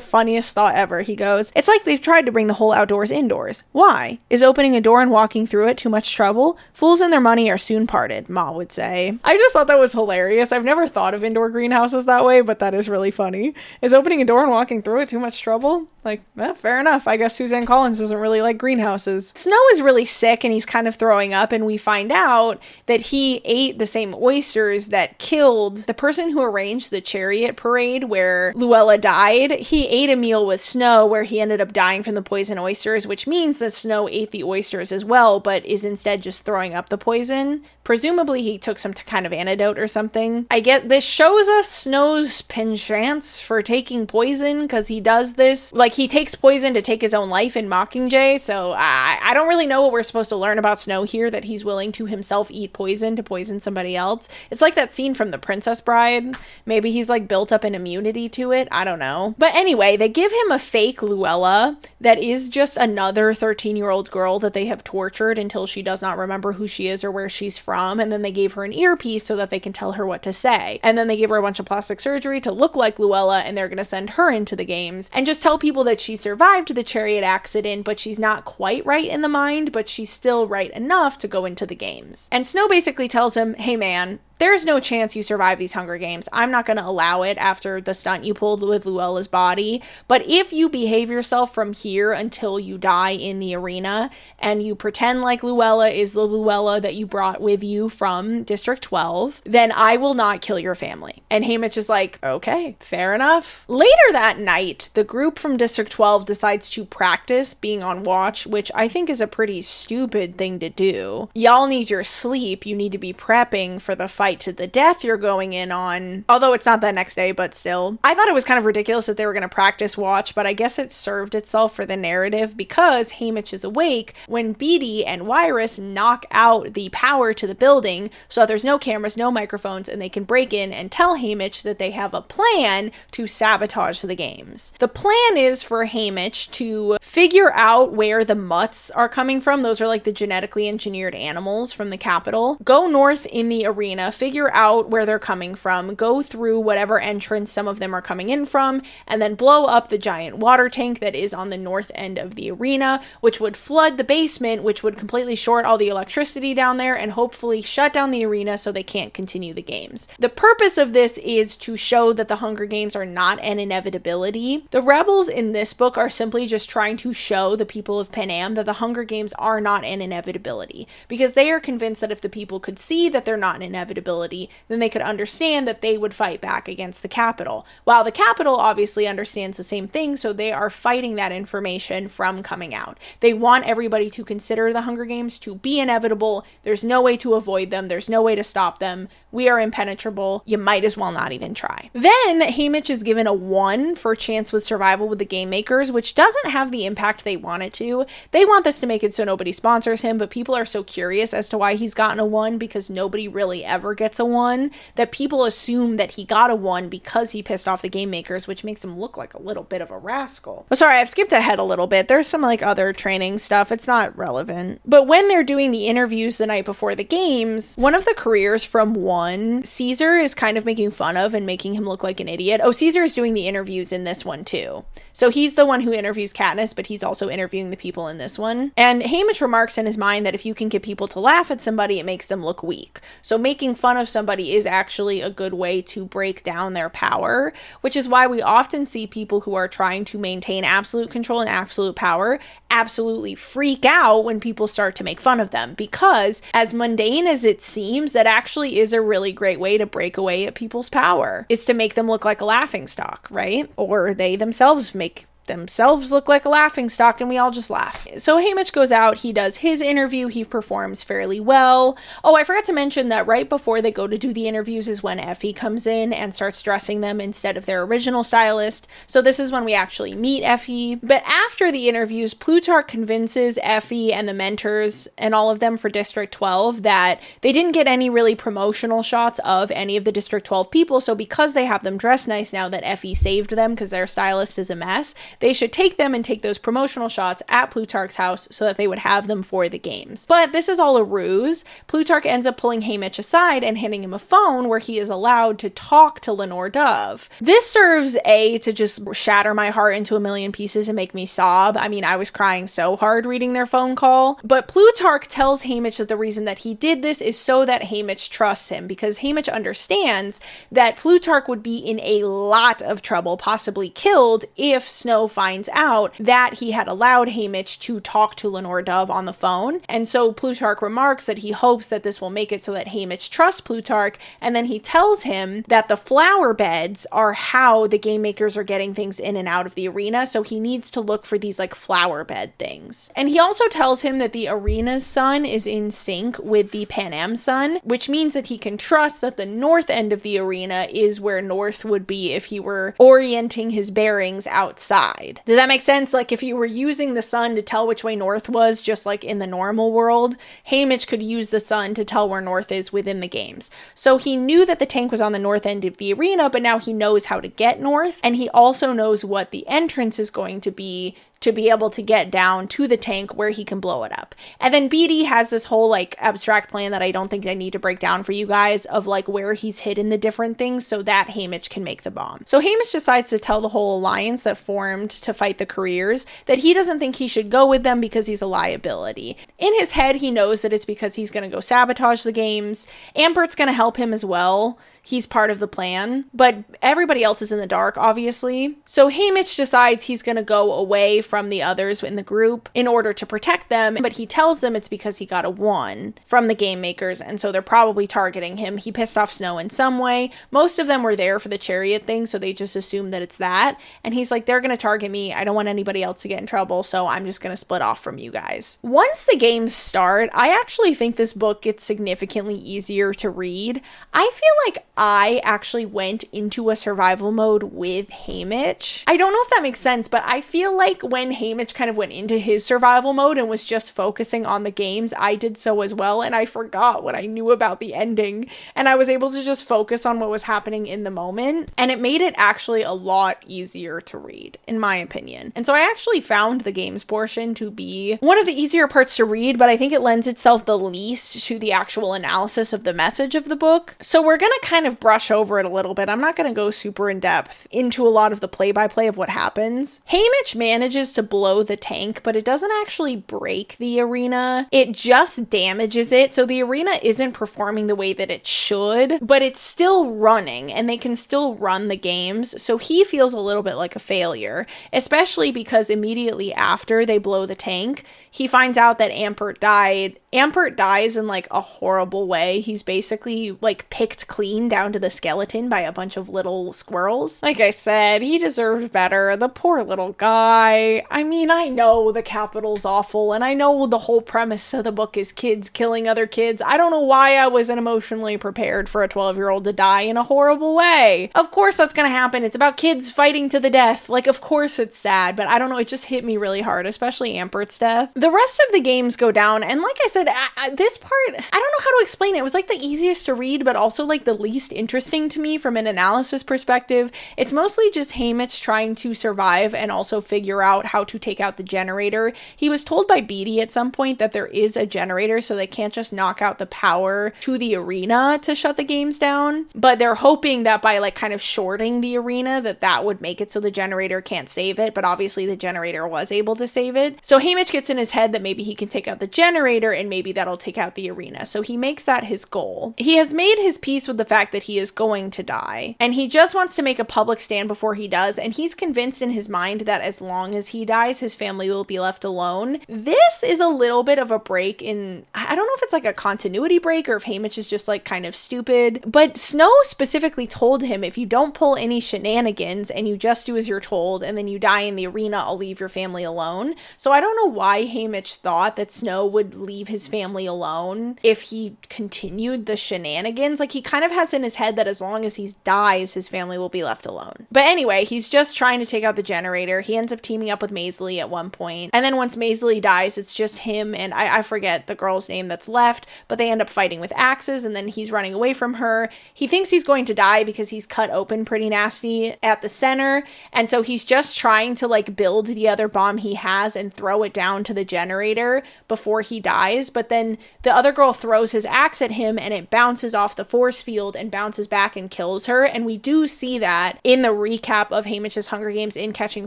funniest thought ever. He goes, it's like they've tried to bring the whole outdoors indoors. Why? Is opening a door and walking through it too much trouble? Fools and their money are soon parted, Ma would say. I just thought that was hilarious. I've never thought of indoor greenhouses that way, but that is really funny. Is opening a door and walking through it too much trouble? Like, fair enough. I guess Suzanne Collins doesn't really like greenhouses. Snow is really sick and he's kind of throwing up, and we find out that he ate the same oysters that killed the person who arranged the chariot parade where Luella died. He ate a meal with Snow where he ended up dying from the poison oysters, which means that Snow ate the oysters as well, but is instead just throwing up the poison. Presumably he took some kind of antidote or something. I get this shows us Snow's penchant for taking poison, because he does this. Like, he takes poison to take his own life in Mockingjay, so I don't really know what we're supposed to learn about Snow here, that he's willing to himself eat poison to poison somebody else. It's like that scene from The Princess Bride. Maybe he's like built up an immunity to it. I don't know. But anyway, they give him a fake Luella that is just another 13-year-old girl that they have tortured until she does not remember who she is or where she's from. And then they gave her an earpiece so that they can tell her what to say. And then they give her a bunch of plastic surgery to look like Luella, and they're going to send her into the games and just tell people that she survived the chariot accident, but she's not quite right in the mind, but she's still right enough to go into the games. And Snow basically tells him, hey man, there's no chance you survive these Hunger Games. I'm not going to allow it after the stunt you pulled with Luella's body. But if you behave yourself from here until you die in the arena, and you pretend like Luella is the Luella that you brought with you from District 12, then I will not kill your family. And Haymitch is like, okay, fair enough. Later that night, the group from District 12 decides to practice being on watch, which I think is a pretty stupid thing to do. Y'all need your sleep. You need to be prepping for the fight to the death you're going in on. Although it's not that next day, but still. I thought it was kind of ridiculous that they were going to practice watch, but I guess it served itself for the narrative because Haymitch is awake when Beatty and Wyrus knock out the power to the building so that there's no cameras, no microphones, and they can break in and tell Haymitch that they have a plan to sabotage the games. The plan is for Haymitch to figure out where the mutts are coming from. Those are like the genetically engineered animals from the Capitol. Go north in the arena, figure out where they're coming from, go through whatever entrance some of them are coming in from, and then blow up the giant water tank that is on the north end of the arena, which would flood the basement, which would completely short all the electricity down there and hopefully shut down the arena so they can't continue the games. The purpose of this is to show that the Hunger Games are not an inevitability. The rebels in this book are simply just trying to show the people of Panem that the Hunger Games are not an inevitability, because they are convinced that if the people could see that they're not an inevitability, then they could understand that they would fight back against the Capitol. While the Capitol obviously understands the same thing, so they are fighting that information from coming out. They want everybody to consider the Hunger Games to be inevitable. There's no way to avoid them. There's no way to stop them. We are impenetrable. You might as well not even try. Then Haymitch is given a 1 for chance with survival with the game makers, which doesn't have the impact they want it to. They want this to make it so nobody sponsors him, but people are so curious as to why he's gotten a 1 because nobody really ever gets a 1 that people assume that he got a 1 because he pissed off the game makers, which makes him look like a little bit of a rascal. Oh, sorry, I've skipped ahead a little bit. There's some like other training stuff. It's not relevant. But when they're doing the interviews the night before the games, one of the careers from 1, Caesar is kind of making fun of and making him look like an idiot. Oh, Caesar is doing the interviews in this one too. So he's the one who interviews Katniss, but he's also interviewing the people in this one. And Haymitch remarks in his mind that if you can get people to laugh at somebody, it makes them look weak. So making fun of somebody is actually a good way to break down their power, which is why we often see people who are trying to maintain absolute control and absolute power absolutely freak out when people start to make fun of them, because as mundane as it seems, that actually is a really great way to break away at people's power, is to make them look like a laughingstock, right? Or they themselves make themselves look like a laughingstock and we all just laugh. So Haymitch goes out, he does his interview, he performs fairly well. Oh, I forgot to mention that right before they go to do the interviews is when Effie comes in and starts dressing them instead of their original stylist. So this is when we actually meet Effie. But after the interviews, Plutarch convinces Effie and the mentors and all of them for District 12 that they didn't get any really promotional shots of any of the District 12 people. So because they have them dressed nice now that Effie saved them because their stylist is a mess, they should take them and take those promotional shots at Plutarch's house so that they would have them for the games. But this is all a ruse. Plutarch ends up pulling haymitch aside and handing him a phone where he is allowed to talk to Lenore Dove. This serves to just shatter my heart into a million pieces and make me sob. I mean, I was crying so hard reading their phone call. But Plutarch tells haymitch that the reason that he did this is so that haymitch trusts him, because haymitch understands that Plutarch would be in a lot of trouble, possibly killed, if Snow finds out that he had allowed haymitch to talk to Lenore Dove on the phone. And so Plutarch remarks that he hopes that this will make it so that haymitch trusts Plutarch, and then he tells him that the flower beds are how the game makers are getting things in and out of the arena, so he needs to look for these like flower bed things. And he also tells him that the arena's sun is in sync with the Pan Am sun, which means that he can trust that the north end of the arena is where north would be if he were orienting his bearings outside. Does that make sense? Like if you were using the sun to tell which way north was, just like in the normal world, haymitch could use the sun to tell where north is within the games. So he knew that the tank was on the north end of the arena, but now he knows how to get north, and he also knows what the entrance is going to be able to get down to the tank where he can blow it up. And then Beatty has this whole like abstract plan that I don't think I need to break down for you guys of like where he's hidden the different things so that haymitch can make the bomb. So haymitch decides to tell the whole alliance that formed to fight the careers that he doesn't think he should go with them because he's a liability. In his head, he knows that it's because he's going to go sabotage the games. Ampert's going to help him as well. He's part of the plan, but everybody else is in the dark, obviously. So haymitch decides he's going to go away from the others in the group in order to protect them, but he tells them it's because he got a 1 from the game makers, and so they're probably targeting him. He pissed off Snow in some way. Most of them were there for the chariot thing, so they just assume that it's that. And he's like, they're going to target me. I don't want anybody else to get in trouble, so I'm just going to split off from you guys. Once the games start, I actually think this book gets significantly easier to read. I feel like I actually went into a survival mode with haymitch. I don't know if that makes sense, but I feel like when haymitch kind of went into his survival mode and was just focusing on the games, I did so as well, and I forgot what I knew about the ending, and I was able to just focus on what was happening in the moment, and it made it actually a lot easier to read, in my opinion. And so I actually found the games portion to be one of the easier parts to read, but I think it lends itself the least to the actual analysis of the message of the book. So we're gonna kind of brush over it a little bit. I'm not going to go super in depth into a lot of the play-by-play of what happens. haymitch manages to blow the tank, but it doesn't actually break the arena. It just damages it. So the arena isn't performing the way that it should, but it's still running and they can still run the games. So he feels a little bit like a failure, especially because immediately after they blow the tank, he finds out that Ampert died. Ampert dies in like a horrible way. He's basically like picked clean down to the skeleton by a bunch of little squirrels. Like I said, he deserved better. The poor little guy. I mean, I know the capital's awful, and I know the whole premise of the book is kids killing other kids. I don't know why I wasn't emotionally prepared for a 12-year-old to die in a horrible way. Of course that's gonna happen. It's about kids fighting to the death. Like, of course it's sad, but I don't know, it just hit me really hard, especially Ampert's death. The rest of the games go down, and like I said, this part, I don't know how to explain it. It was like the easiest to read, but also like the least interesting to me from an analysis perspective. It's mostly just haymitch trying to survive and also figure out how to take out the generator. He was told by Beatty at some point that there is a generator, so they can't just knock out the power to the arena to shut the games down, but they're hoping that by like kind of shorting the arena that would make it so the generator can't save it, but obviously the generator was able to save it. So haymitch gets in his head that maybe he can take out the generator and maybe that'll take out the arena. So he makes that his goal. He has made his peace with the fact that he is going to die, and he just wants to make a public stand before he does, and he's convinced in his mind that as long as he dies, his family will be left alone. This is a little bit of a break in, I don't know if it's like a continuity break or if haymitch is just like kind of stupid, but Snow specifically told him, if you don't pull any shenanigans and you just do as you're told and then you die in the arena, I'll leave your family alone. So I don't know why haymitch thought that Snow would leave his family alone if he continued the shenanigans. Like, he kind of has in his head that as long as he dies, his family will be left alone. But anyway, he's just trying to take out the generator. He ends up teaming up with Maisley at one point. And then once Maisley dies, it's just him and I forget the girl's name that's left, but they end up fighting with axes, and then he's running away from her. He thinks he's going to die because he's cut open pretty nasty at the center. And so he's just trying to like build the other bomb he has and throw it down to the generator before he dies. But then the other girl throws his axe at him and it bounces off the force field and bounces back and kills her. And we do see that in the recap of Haymitch's Hunger Games in Catching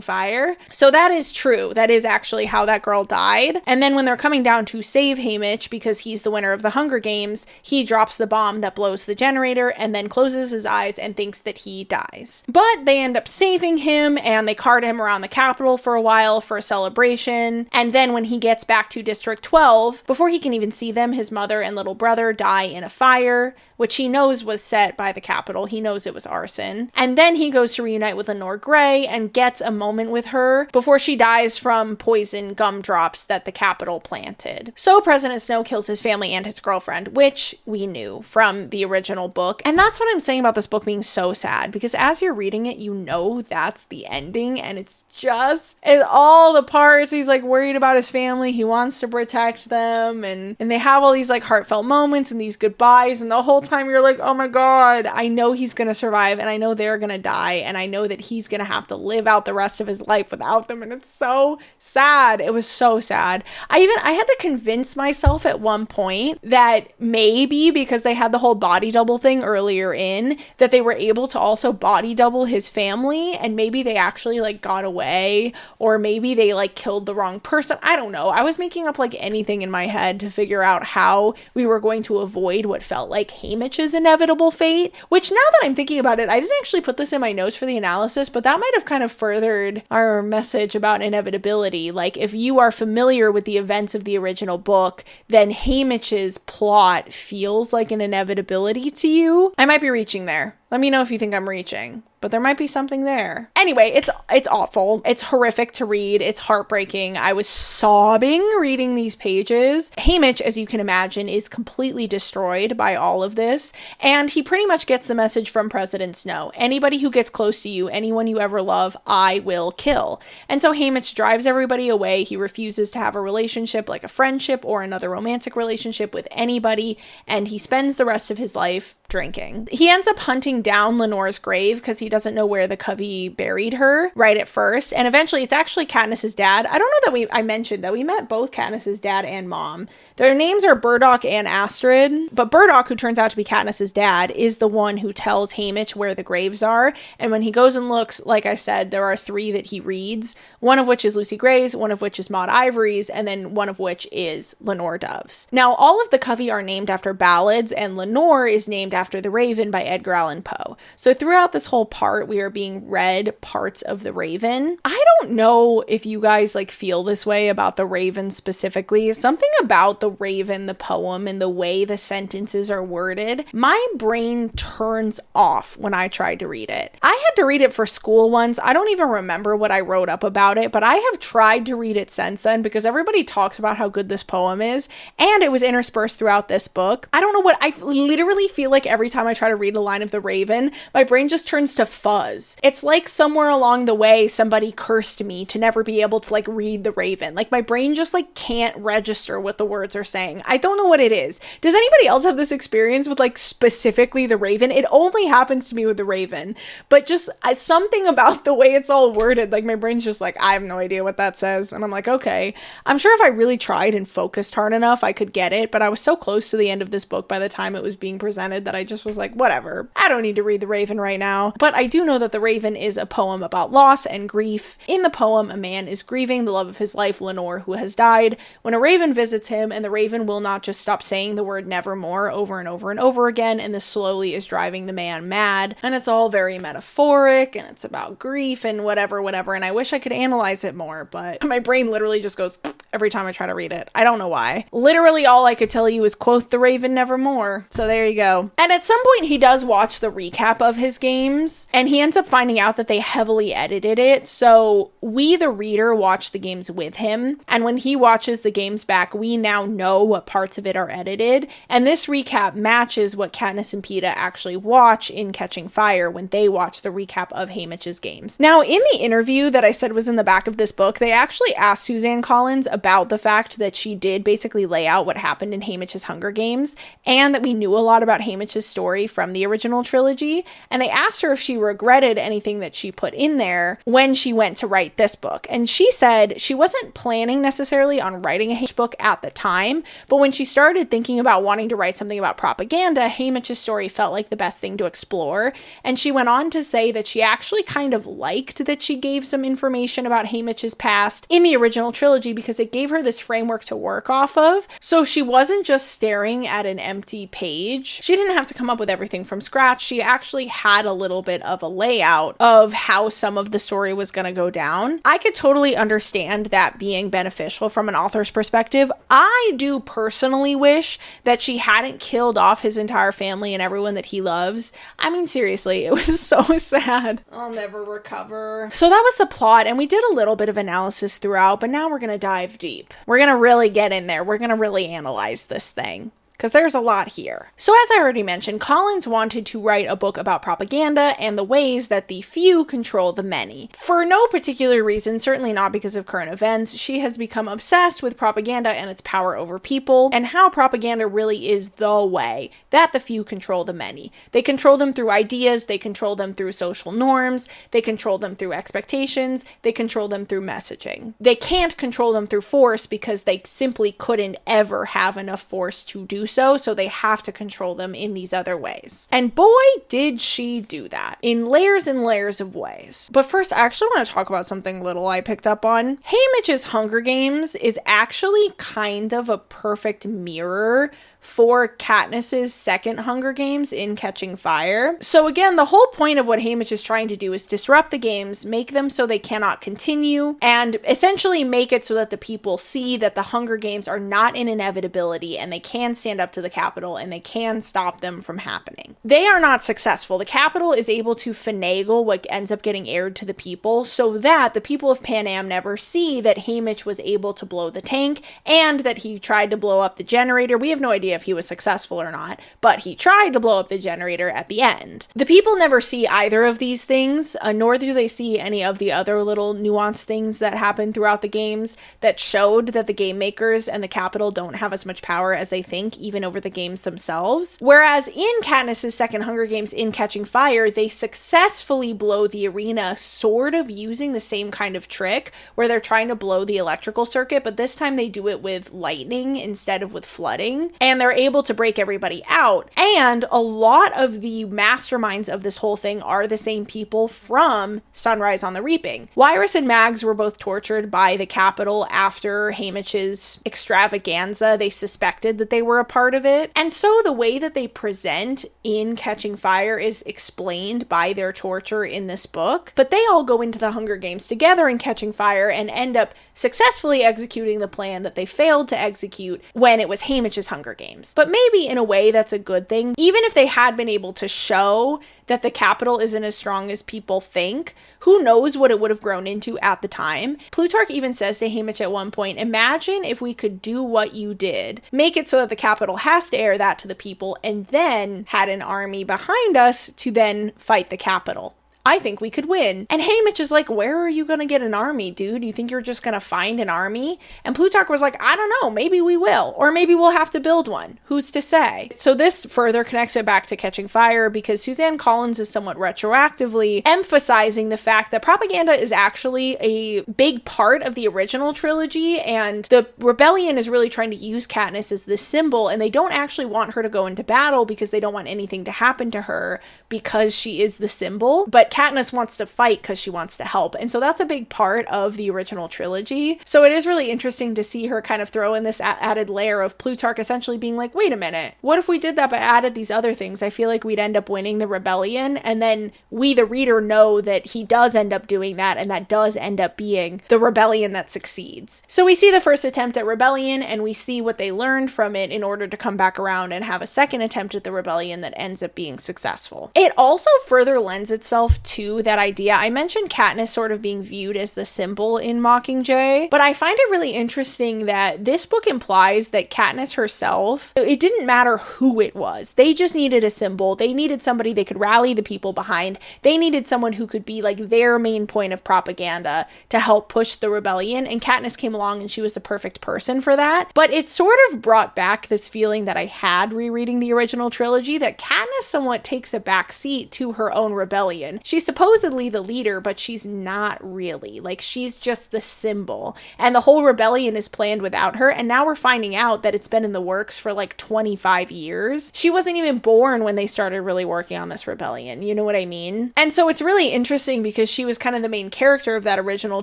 Fire. So that is true. That is actually how that girl died. And then when they're coming down to save Haymitch, because he's the winner of the Hunger Games, he drops the bomb that blows the generator and then closes his eyes and thinks that he dies. But they end up saving him and they cart him around the Capitol for a while for a celebration. And then when he gets back to District 12, before he can even see them, his mother and little brother die in a fire, which he knows was set by the Capitol. He knows it was arson. And then he goes to reunite with Lenore Gray and gets a moment with her before she dies from poison gumdrops that the Capitol planted. So President Snow kills his family and his girlfriend, which we knew from the original book. And that's what I'm saying about this book being so sad, because as you're reading it, you know that's the ending, and it's just in all the parts. He's like worried about his family. He wants to protect them, and they have all these like heartfelt moments and these goodbyes, and the whole time you're like, oh my god, I know he's gonna survive, and I know they're gonna die, and I know that he's gonna have to live out the rest of his life without them, and it's so sad. It was so sad. I had to convince myself at one point that maybe because they had the whole body double thing earlier in, that they were able to also body double his family, and maybe they actually like got away, or maybe they like killed the wrong person. I don't know. I was making up like anything in my head to figure out how we were going to avoid what felt like Haymitch's inevitable fate, which now that I'm thinking about it, I didn't actually put this in my notes for the analysis, but that might have kind of furthered our message about inevitability. Like, if you are familiar with the events of the original book, then Haymitch's plot feels like an inevitability to you. I might be reaching there. Let me know if you think I'm reaching, but there might be something there. Anyway, it's awful. It's horrific to read. It's heartbreaking. I was sobbing reading these pages. Haymitch, as you can imagine, is completely destroyed by all of this, and he pretty much gets the message from President Snow. Anybody who gets close to you, anyone you ever love, I will kill. And so Haymitch drives everybody away. He refuses to have a relationship, like a friendship or another romantic relationship with anybody, and he spends the rest of his life drinking. He ends up hunting down Lenore's grave because he doesn't know where the Covey buried her right at first, and eventually it's actually Katniss's dad. I don't know that I mentioned that we met both Katniss's dad and mom. Their names are Burdock and Astrid, but Burdock, who turns out to be Katniss's dad, is the one who tells Haymitch where the graves are. And when he goes and looks, like I said, there are 3 that he reads, one of which is Lucy Gray's, one of which is Maud Ivory's, and then one of which is Lenore Dove's. Now, all of the Covey are named after ballads, and Lenore is named after The Raven by Edgar Allan Poe. So throughout this whole part, we are being read parts of The Raven. I don't know if you guys like feel this way about The Raven specifically. Something about The Raven, the poem, and the way the sentences are worded, my brain turns off when I tried to read it. I had to read it for school once. I don't even remember what I wrote up about it, but I have tried to read it since then because everybody talks about how good this poem is, and it was interspersed throughout this book. I don't know what, I literally feel like every time I try to read a line of The Raven, my brain just turns to fuzz. It's like somewhere along the way somebody cursed me to never be able to like read The Raven. Like my brain just like can't register what the words are saying. I don't know what it is. Does anybody else have this experience with like specifically The Raven? It only happens to me with The Raven, but just something about the way it's all worded, like my brain's just like, I have no idea what that says. And I'm like, okay, I'm sure if I really tried and focused hard enough, I could get it, but I was so close to the end of this book by the time it was being presented that I just was like, whatever, I don't need to read The Raven right now. But I do know that The Raven is a poem about loss and grief. In the poem, a man is grieving the love of his life, Lenore, who has died, when a raven visits him, and the raven will not just stop saying the word nevermore over and over and over again, and this slowly is driving the man mad. And it's all very metaphoric, and it's about grief and whatever, and I wish I could analyze it more, but my brain literally just goes every time I try to read it. I don't know why. Literally all I could tell you is quote the raven nevermore. So there you go. And at some point he does watch the recap of his games, and he ends up finding out that they heavily edited it. So we, the reader, watch the games with him. And when he watches the games back, we now know what parts of it are edited. And this recap matches what Katniss and Peeta actually watch in Catching Fire when they watch the recap of Haymitch's games. Now, in the interview that I said was in the back of this book, they actually asked Suzanne Collins about the fact that she did basically lay out what happened in Haymitch's Hunger Games, and that we knew a lot about Haymitch's story from the original trilogy. And they asked her if she regretted anything that she put in there when she went to write this book. And she said she wasn't planning necessarily on writing a Haymitch book at the time, but when she started thinking about wanting to write something about propaganda, Haymitch's story felt like the best thing to explore. And she went on to say that she actually kind of liked that she gave some information about Haymitch's past in the original trilogy because it gave her this framework to work off of. So she wasn't just staring at an empty page. She didn't have to come up with everything from scratch. She actually had a little bit of a layout of how some of the story was going to go down. I could totally understand that being beneficial from an author's perspective. I do personally wish that she hadn't killed off his entire family and everyone that he loves. I mean, seriously, it was so sad. I'll never recover. So that was the plot, and we did a little bit of analysis throughout, but now we're going to dive deep. We're going to really get in there. We're going to really analyze this thing, because there's a lot here. So as I already mentioned, Collins wanted to write a book about propaganda and the ways that the few control the many. For no particular reason, certainly not because of current events, she has become obsessed with propaganda and its power over people, and how propaganda really is the way that the few control the many. They control them through ideas, they control them through social norms, they control them through expectations, they control them through messaging. They can't control them through force because they simply couldn't ever have enough force to do so they have to control them in these other ways. And boy, did she do that in layers and layers of ways. But first, I actually want to talk about something little I picked up on. Haymitch's Hunger Games is actually kind of a perfect mirror for Katniss's second Hunger Games in Catching Fire. So again, the whole point of what Haymitch is trying to do is disrupt the games, make them so they cannot continue, and essentially make it so that the people see that the Hunger Games are not an inevitability and they can stand up to the Capitol and they can stop them from happening. They are not successful. The Capitol is able to finagle what ends up getting aired to the people so that the people of Pan Am never see that Haymitch was able to blow the tank and that he tried to blow up the generator. We have no idea if he was successful or not, but he tried to blow up the generator at the end. The people never see either of these things, nor do they see any of the other little nuanced things that happen throughout the games that showed that the game makers and the Capitol don't have as much power as they think, even over the games themselves. Whereas in Katniss's second Hunger Games in Catching Fire, they successfully blow the arena, sort of using the same kind of trick where they're trying to blow the electrical circuit, but this time they do it with lightning instead of with flooding, and they're able to break everybody out. And a lot of the masterminds of this whole thing are the same people from Sunrise on the Reaping. Wyrus and Mags were both tortured by the Capitol after Haymitch's extravaganza. They suspected that they were a part of it. And so the way that they present in Catching Fire is explained by their torture in this book. But they all go into the Hunger Games together in Catching Fire and end up successfully executing the plan that they failed to execute when it was Haymitch's Hunger Games. But maybe in a way that's a good thing. Even if they had been able to show that the Capitol isn't as strong as people think, who knows what it would have grown into at the time. Plutarch even says to Haymitch at one point, imagine if we could do what you did, make it so that the Capitol has to air that to the people, and then had an army behind us to then fight the Capitol. I think we could win. And Haymitch is like, where are you gonna get an army, dude? You think you're just gonna find an army? And Plutarch was like, I don't know, maybe we will. Or maybe we'll have to build one. Who's to say? So this further connects it back to Catching Fire because Suzanne Collins is somewhat retroactively emphasizing the fact that propaganda is actually a big part of the original trilogy, and the rebellion is really trying to use Katniss as this symbol, and they don't actually want her to go into battle because they don't want anything to happen to her because she is the symbol. But Katniss wants to fight because she wants to help. And so that's a big part of the original trilogy. So it is really interesting to see her kind of throw in this added layer of Plutarch essentially being like, wait a minute, what if we did that but added these other things? I feel like we'd end up winning the rebellion, and then we, the reader, know that he does end up doing that, and that does end up being the rebellion that succeeds. So we see the first attempt at rebellion, and we see what they learned from it in order to come back around and have a second attempt at the rebellion that ends up being successful. It also further lends itself to that idea. I mentioned Katniss sort of being viewed as the symbol in Mockingjay, but I find it really interesting that this book implies that Katniss herself, it didn't matter who it was. They just needed a symbol. They needed somebody they could rally the people behind. They needed someone who could be like their main point of propaganda to help push the rebellion, and Katniss came along and she was the perfect person for that. But it sort of brought back this feeling that I had rereading the original trilogy, that Katniss somewhat takes a back seat to her own rebellion. She's supposedly the leader, but she's not really. Like, she's just the symbol, and the whole rebellion is planned without her, and now we're finding out that it's been in the works for like 25 years. She wasn't even born when they started really working on this rebellion, you know what I mean? And so it's really interesting because she was kind of the main character of that original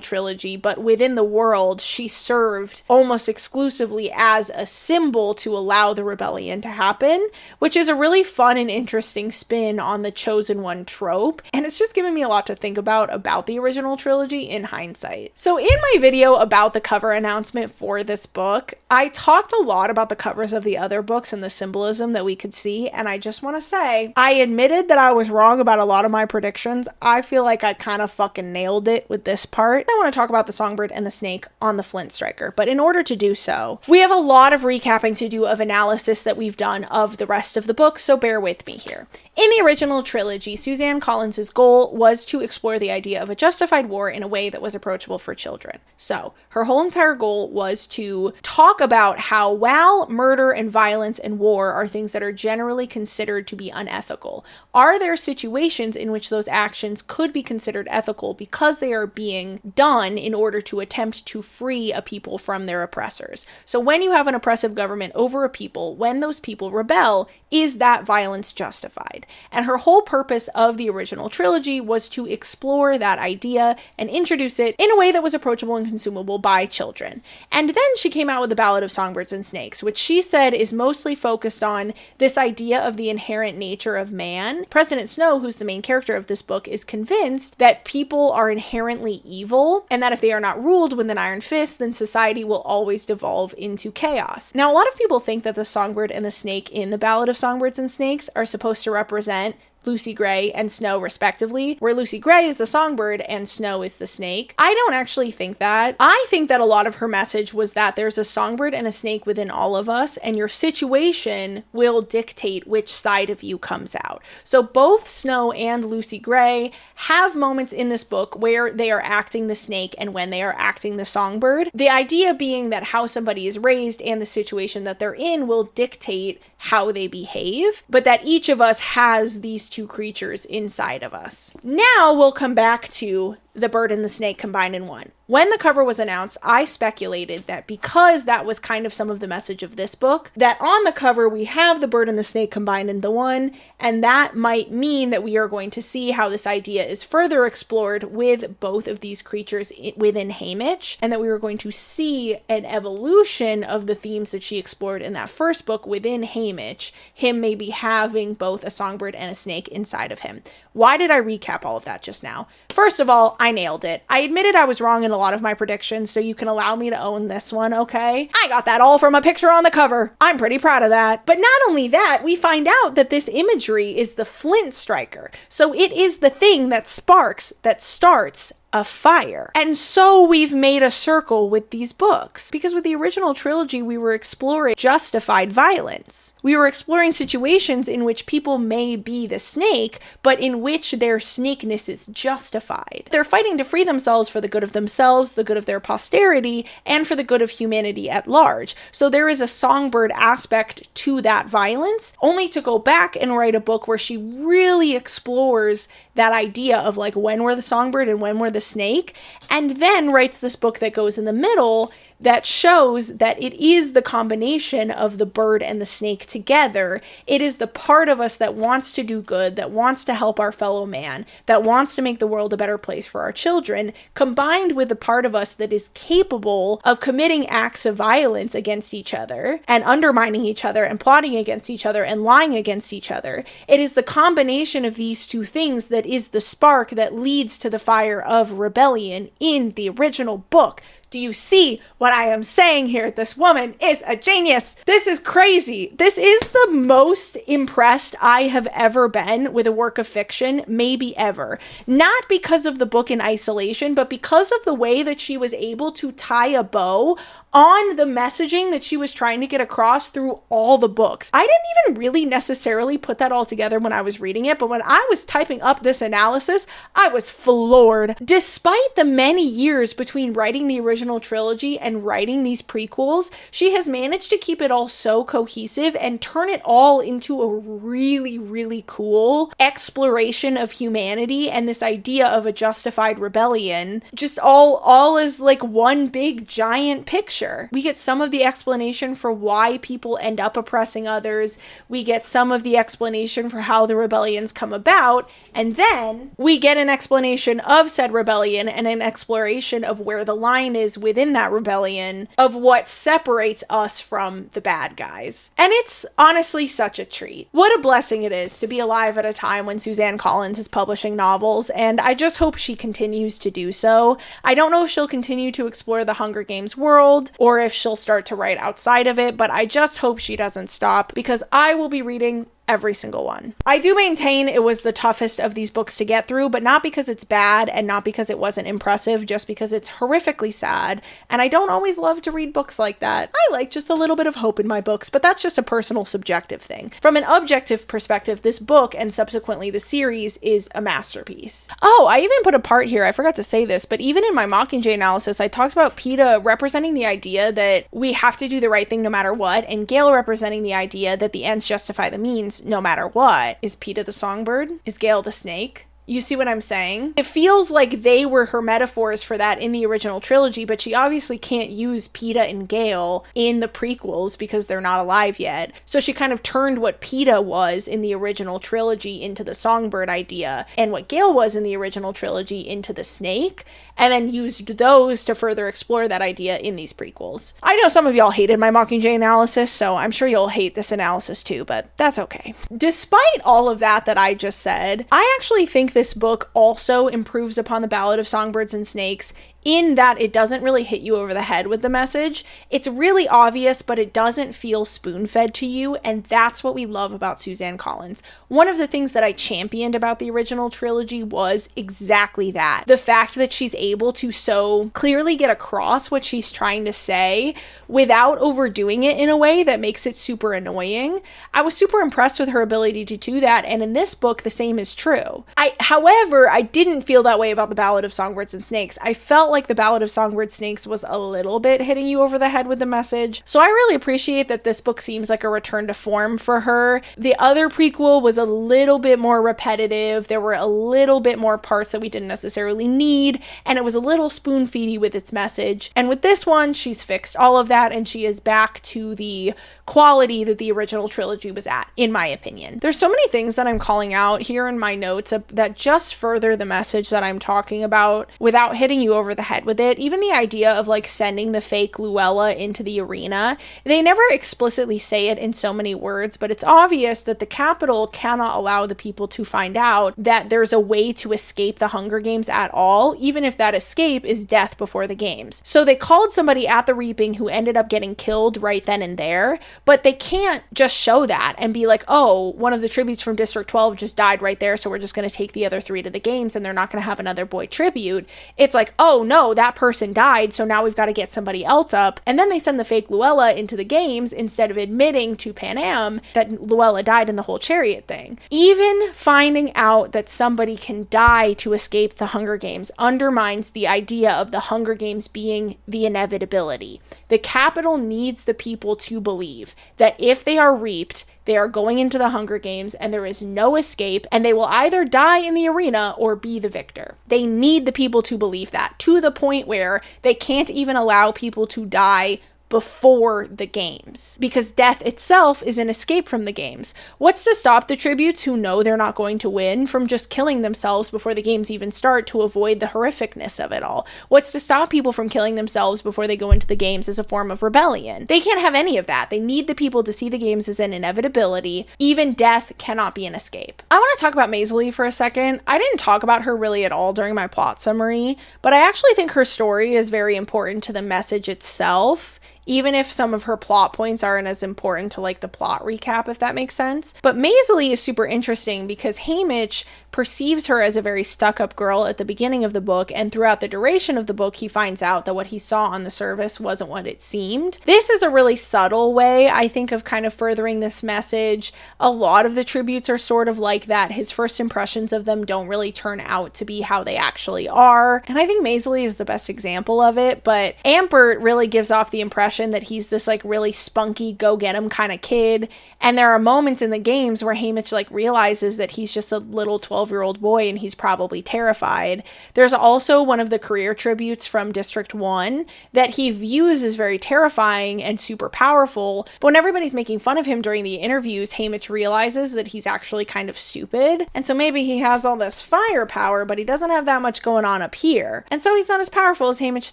trilogy, but within the world, she served almost exclusively as a symbol to allow the rebellion to happen, which is a really fun and interesting spin on the chosen one trope, and it's just given me a lot to think about the original trilogy in hindsight. So in my video about the cover announcement for this book, I talked a lot about the covers of the other books and the symbolism that we could see, and I just want to say, I admitted that I was wrong about a lot of my predictions. I feel like I kind of fucking nailed it with this part. I want to talk about the songbird and the snake on the Flint Striker, but in order to do so, we have a lot of recapping to do of analysis that we've done of the rest of the book, so bear with me here. In the original trilogy, Suzanne Collins's goal was to explore the idea of a justified war in a way that was approachable for children. So, her whole entire goal was to talk about how while murder and violence and war are things that are generally considered to be unethical, are there situations in which those actions could be considered ethical because they are being done in order to attempt to free a people from their oppressors? So when you have an oppressive government over a people, when those people rebel, is that violence justified? And her whole purpose of the original trilogy was to explore that idea and introduce it in a way that was approachable and consumable by children. And then she came out with the Ballad of Songbirds and Snakes, which she said is mostly focused on this idea of the inherent nature of man. President Snow, who's the main character of this book, is convinced that people are inherently evil, and that if they are not ruled with an iron fist, then society will always devolve into chaos. Now, a lot of people think that the songbird and the snake in the Ballad of Songbirds and Snakes are supposed to represent Lucy Gray and Snow respectively, where Lucy Gray is the songbird and Snow is the snake. I don't actually think that. I think that a lot of her message was that there's a songbird and a snake within all of us, and your situation will dictate which side of you comes out. So both Snow and Lucy Gray have moments in this book where they are acting the snake and when they are acting the songbird. The idea being that how somebody is raised and the situation that they're in will dictate how they behave, but that each of us has these two creatures inside of us. Now we'll come back to the bird and the snake combined in one. When the cover was announced, I speculated that because that was kind of some of the message of this book, that on the cover we have the bird and the snake combined into one, and that might mean that we are going to see how this idea is further explored with both of these creatures within Haymitch, and that we were going to see an evolution of the themes that she explored in that first book within Haymitch, him maybe having both a songbird and a snake inside of him. Why did I recap all of that just now? First of all, I nailed it. I admitted I was wrong in a lot of my predictions, so you can allow me to own this one, okay? I got that all from a picture on the cover. I'm pretty proud of that. But not only that, we find out that this imagery is the Flint Striker. So it is the thing that sparks, that starts a fire. And so we've made a circle with these books. Because with the original trilogy, we were exploring justified violence. We were exploring situations in which people may be the snake, but in which their snakeness is justified. They're fighting to free themselves for the good of themselves, the good of their posterity, and for the good of humanity at large. So there is a songbird aspect to that violence, only to go back and write a book where she really explores that idea of like when we're the songbird and when we're the snake, and then writes this book that goes in the middle that shows that it is the combination of the bird and the snake together. It is the part of us that wants to do good, that wants to help our fellow man, that wants to make the world a better place for our children, combined with the part of us that is capable of committing acts of violence against each other and undermining each other and plotting against each other and lying against each other. It is the combination of these two things that is the spark that leads to the fire of rebellion in the original book. Do you see what I am saying here? This woman is a genius. This is crazy. This is the most impressed I have ever been with a work of fiction, maybe ever. Not because of the book in isolation, but because of the way that she was able to tie a bow on the messaging that she was trying to get across through all the books. I didn't even really necessarily put that all together when I was reading it, but when I was typing up this analysis, I was floored. Despite the many years between writing the original trilogy and writing these prequels, she has managed to keep it all so cohesive and turn it all into a really, really cool exploration of humanity and this idea of a justified rebellion. Just all is like one big giant picture. We get some of the explanation for why people end up oppressing others. We get some of the explanation for how the rebellions come about. And then we get an explanation of said rebellion and an exploration of where the line is within that rebellion of what separates us from the bad guys. And it's honestly such a treat. What a blessing it is to be alive at a time when Suzanne Collins is publishing novels, and I just hope she continues to do so. I don't know if she'll continue to explore the Hunger Games world or if she'll start to write outside of it, but I just hope she doesn't stop because I will be reading every single one. I do maintain it was the toughest of these books to get through, but not because it's bad and not because it wasn't impressive, just because it's horrifically sad. And I don't always love to read books like that. I like just a little bit of hope in my books, but that's just a personal subjective thing. From an objective perspective, this book and subsequently the series is a masterpiece. Oh, I even put a part here. I forgot to say this, but even in my Mockingjay analysis, I talked about Peeta representing the idea that we have to do the right thing no matter what, and Gale representing the idea that the ends justify the means no matter what. Is Peeta the songbird? Is Gale the snake? You see what I'm saying? It feels like they were her metaphors for that in the original trilogy, but she obviously can't use Peeta and Gale in the prequels because they're not alive yet. So she kind of turned what Peeta was in the original trilogy into the songbird idea, and what Gale was in the original trilogy into the snake, and then used those to further explore that idea in these prequels. I know some of y'all hated my Mockingjay analysis, so I'm sure you'll hate this analysis too, but that's okay. Despite all of that I just said, I actually think this book also improves upon The Ballad of Songbirds and Snakes in that it doesn't really hit you over the head with the message. It's really obvious, but it doesn't feel spoon-fed to you, and that's what we love about Suzanne Collins. One of the things that I championed about the original trilogy was exactly that. The fact that she's able to so clearly get across what she's trying to say without overdoing it in a way that makes it super annoying. I was super impressed with her ability to do that, and in this book, the same is true. However, I didn't feel that way about The Ballad of Songbirds and Snakes. I felt like The Ballad of Songbird Snakes was a little bit hitting you over the head with the message. So I really appreciate that this book seems like a return to form for her. The other prequel was a little bit more repetitive. There were a little bit more parts that we didn't necessarily need, and it was a little spoon-feedy with its message. And with this one, she's fixed all of that, and she is back to the quality that the original trilogy was at, in my opinion. There's so many things that I'm calling out here in my notes that just further the message that I'm talking about without hitting you over the head with it. Even the idea of like sending the fake Luella into the arena. They never explicitly say it in so many words, but it's obvious that the Capitol cannot allow the people to find out that there's a way to escape the Hunger Games at all, even if that escape is death before the games. So they called somebody at the Reaping who ended up getting killed right then and there, but they can't just show that and be like, oh, one of the tributes from District 12 just died right there, so we're just going to take the other 3 to the games and they're not going to have another boy tribute. It's like, oh no, that person died, so now we've got to get somebody else up. And then they send the fake Luella into the games instead of admitting to Pan Am that Luella died in the whole chariot thing. Even finding out that somebody can die to escape the Hunger Games undermines the idea of the Hunger Games being the inevitability. The Capitol needs the people to believe that if they are reaped, they are going into the Hunger Games and there is no escape, and they will either die in the arena or be the victor. They need the people to believe that to the point where they can't even allow people to die before the games, because death itself is an escape from the games. What's to stop the tributes who know they're not going to win from just killing themselves before the games even start to avoid the horrificness of it all? What's to stop people from killing themselves before they go into the games as a form of rebellion? They can't have any of that. They need the people to see the games as an inevitability. Even death cannot be an escape. I want to talk about Maisley for a second. I didn't talk about her really at all during my plot summary, but I actually think her story is very important to the message itself, even if some of her plot points aren't as important to like the plot recap, if that makes sense. But Maisley is super interesting because haymitch perceives her as a very stuck-up girl at the beginning of the book, and throughout the duration of the book, he finds out that what he saw on the surface wasn't what it seemed. This is a really subtle way, I think, of kind of furthering this message. A lot of the tributes are sort of like that. His first impressions of them don't really turn out to be how they actually are, and I think Maisley is the best example of it, but Ampert really gives off the impression that he's this like really spunky, go-get-em kind of kid, and there are moments in the games where haymitch like realizes that he's just a little 12-year-old boy and he's probably terrified. There's also one of the career tributes from District 1 that he views as very terrifying and super powerful, but when everybody's making fun of him during the interviews, haymitch realizes that he's actually kind of stupid, and so maybe he has all this firepower, but he doesn't have that much going on up here, and so he's not as powerful as haymitch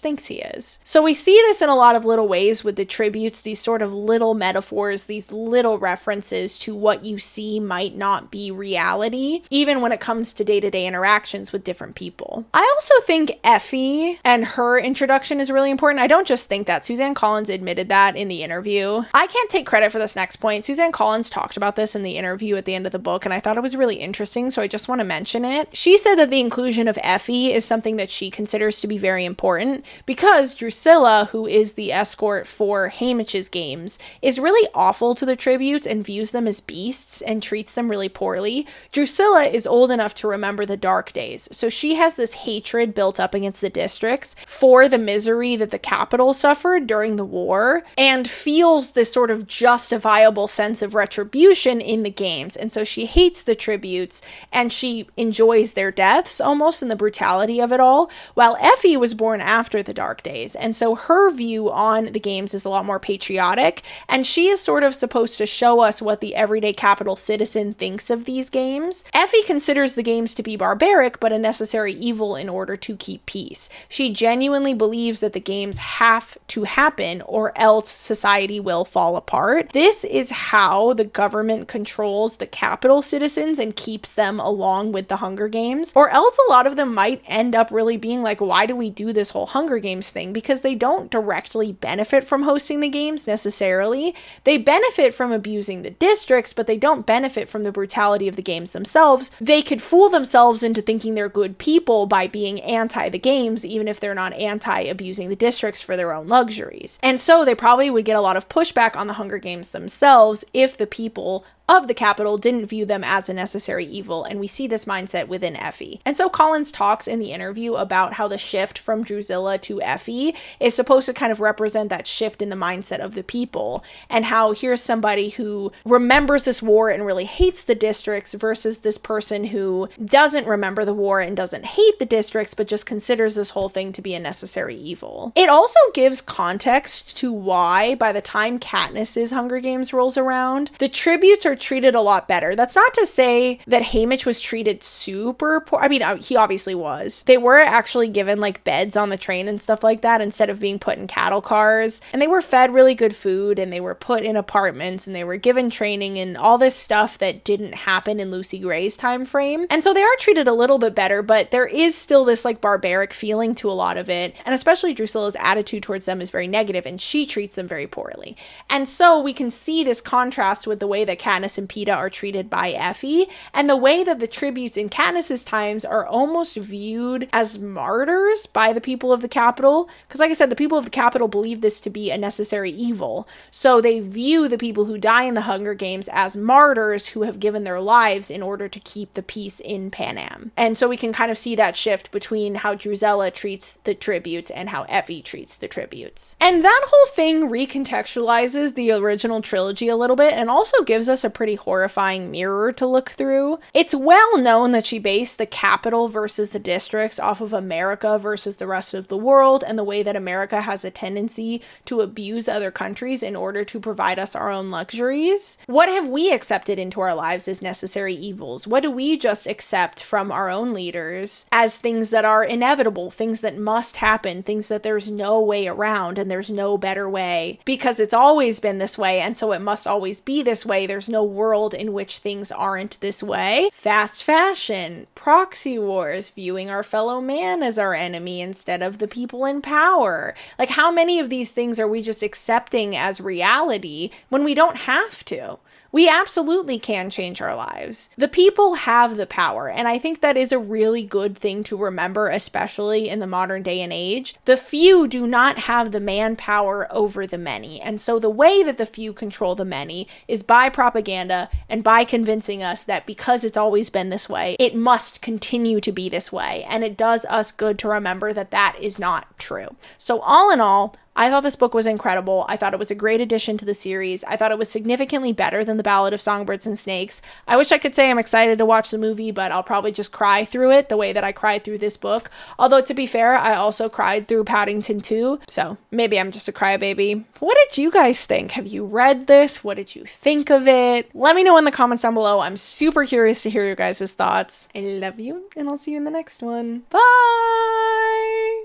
thinks he is. So we see this in a lot of little ways with the tributes, these sort of little metaphors, these little references to what you see might not be reality, even when it comes to day-to-day interactions with different people. I also think Effie and her introduction is really important. I don't just think that. Suzanne Collins admitted that in the interview. I can't take credit for this next point. Suzanne Collins talked about this in the interview at the end of the book, and I thought it was really interesting, so I just want to mention it. She said that the inclusion of Effie is something that she considers to be very important because Drusilla, who is the escort for haymitch's games, is really awful to the tributes and views them as beasts and treats them really poorly. Drusilla is old enough to remember the dark days, so she has this hatred built up against the districts for the misery that the capital suffered during the war, and feels this sort of justifiable sense of retribution in the games, and so she hates the tributes and she enjoys their deaths almost, and the brutality of it all, while Effie was born after the dark days, and so her view on the games is a lot more patriotic, and she is sort of supposed to show us what the everyday capital citizen thinks of these games. Effie considers the games to be barbaric, but a necessary evil in order to keep peace. She genuinely believes that the games have to happen or else society will fall apart. This is how the government controls the capital citizens and keeps them along with the Hunger Games, or else a lot of them might end up really being like, why do we do this whole Hunger Games thing? Because they don't directly benefit from hosting the games necessarily. They benefit from abusing the districts, but they don't benefit from the brutality of the games themselves. They could fool themselves into thinking they're good people by being anti the games, even if they're not anti abusing the districts for their own luxuries. And so they probably would get a lot of pushback on the Hunger Games themselves if the people of the capital didn't view them as a necessary evil, and we see this mindset within Effie. And so Collins talks in the interview about how the shift from Drusilla to Effie is supposed to kind of represent that shift in the mindset of the people, and how here's somebody who remembers this war and really hates the districts versus this person who doesn't remember the war and doesn't hate the districts, but just considers this whole thing to be a necessary evil. It also gives context to why, by the time Katniss's Hunger Games rolls around, the tributes are treated a lot better. That's not to say that haymitch was treated super poor. I mean, he obviously was. They were actually given like beds on the train and stuff like that instead of being put in cattle cars, and they were fed really good food, and they were put in apartments, and they were given training and all this stuff that didn't happen in Lucy Gray's time frame. And so they are treated a little bit better, but there is still this like barbaric feeling to a lot of it, and especially Drusilla's attitude towards them is very negative, and she treats them very poorly. And so we can see this contrast with the way that Katniss and Peeta are treated by Effie, and the way that the tributes in Katniss's times are almost viewed as martyrs by the people of the capital, because like I said, the people of the capital believe this to be a necessary evil, so they view the people who die in the Hunger Games as martyrs who have given their lives in order to keep the peace in Panem. And so we can kind of see that shift between how Drusilla treats the tributes and how Effie treats the tributes. And that whole thing recontextualizes the original trilogy a little bit, and also gives us a a pretty horrifying mirror to look through. It's well known that she based the capital versus the districts off of America versus the rest of the world, and the way that America has a tendency to abuse other countries in order to provide us our own luxuries. What have we accepted into our lives as necessary evils? What do we just accept from our own leaders as things that are inevitable, things that must happen, things that there's no way around and there's no better way because it's always been this way and so it must always be this way. There's no world in which things aren't this way. Fast fashion, proxy wars, viewing our fellow man as our enemy instead of the people in power. Like, how many of these things are we just accepting as reality when we don't have to? We absolutely can change our lives. The people have the power, and I think that is a really good thing to remember, especially in the modern day and age. The few do not have the manpower over the many, and so the way that the few control the many is by propaganda and by convincing us that because it's always been this way, it must continue to be this way, and it does us good to remember that that is not true. So all in all, I thought this book was incredible. I thought it was a great addition to the series. I thought it was significantly better than The Ballad of Songbirds and Snakes. I wish I could say I'm excited to watch the movie, but I'll probably just cry through it the way that I cried through this book. Although, to be fair, I also cried through Paddington 2, so maybe I'm just a crybaby. What did you guys think? Have you read this? What did you think of it? Let me know in the comments down below. I'm super curious to hear your guys' thoughts. I love you, and I'll see you in the next one. Bye!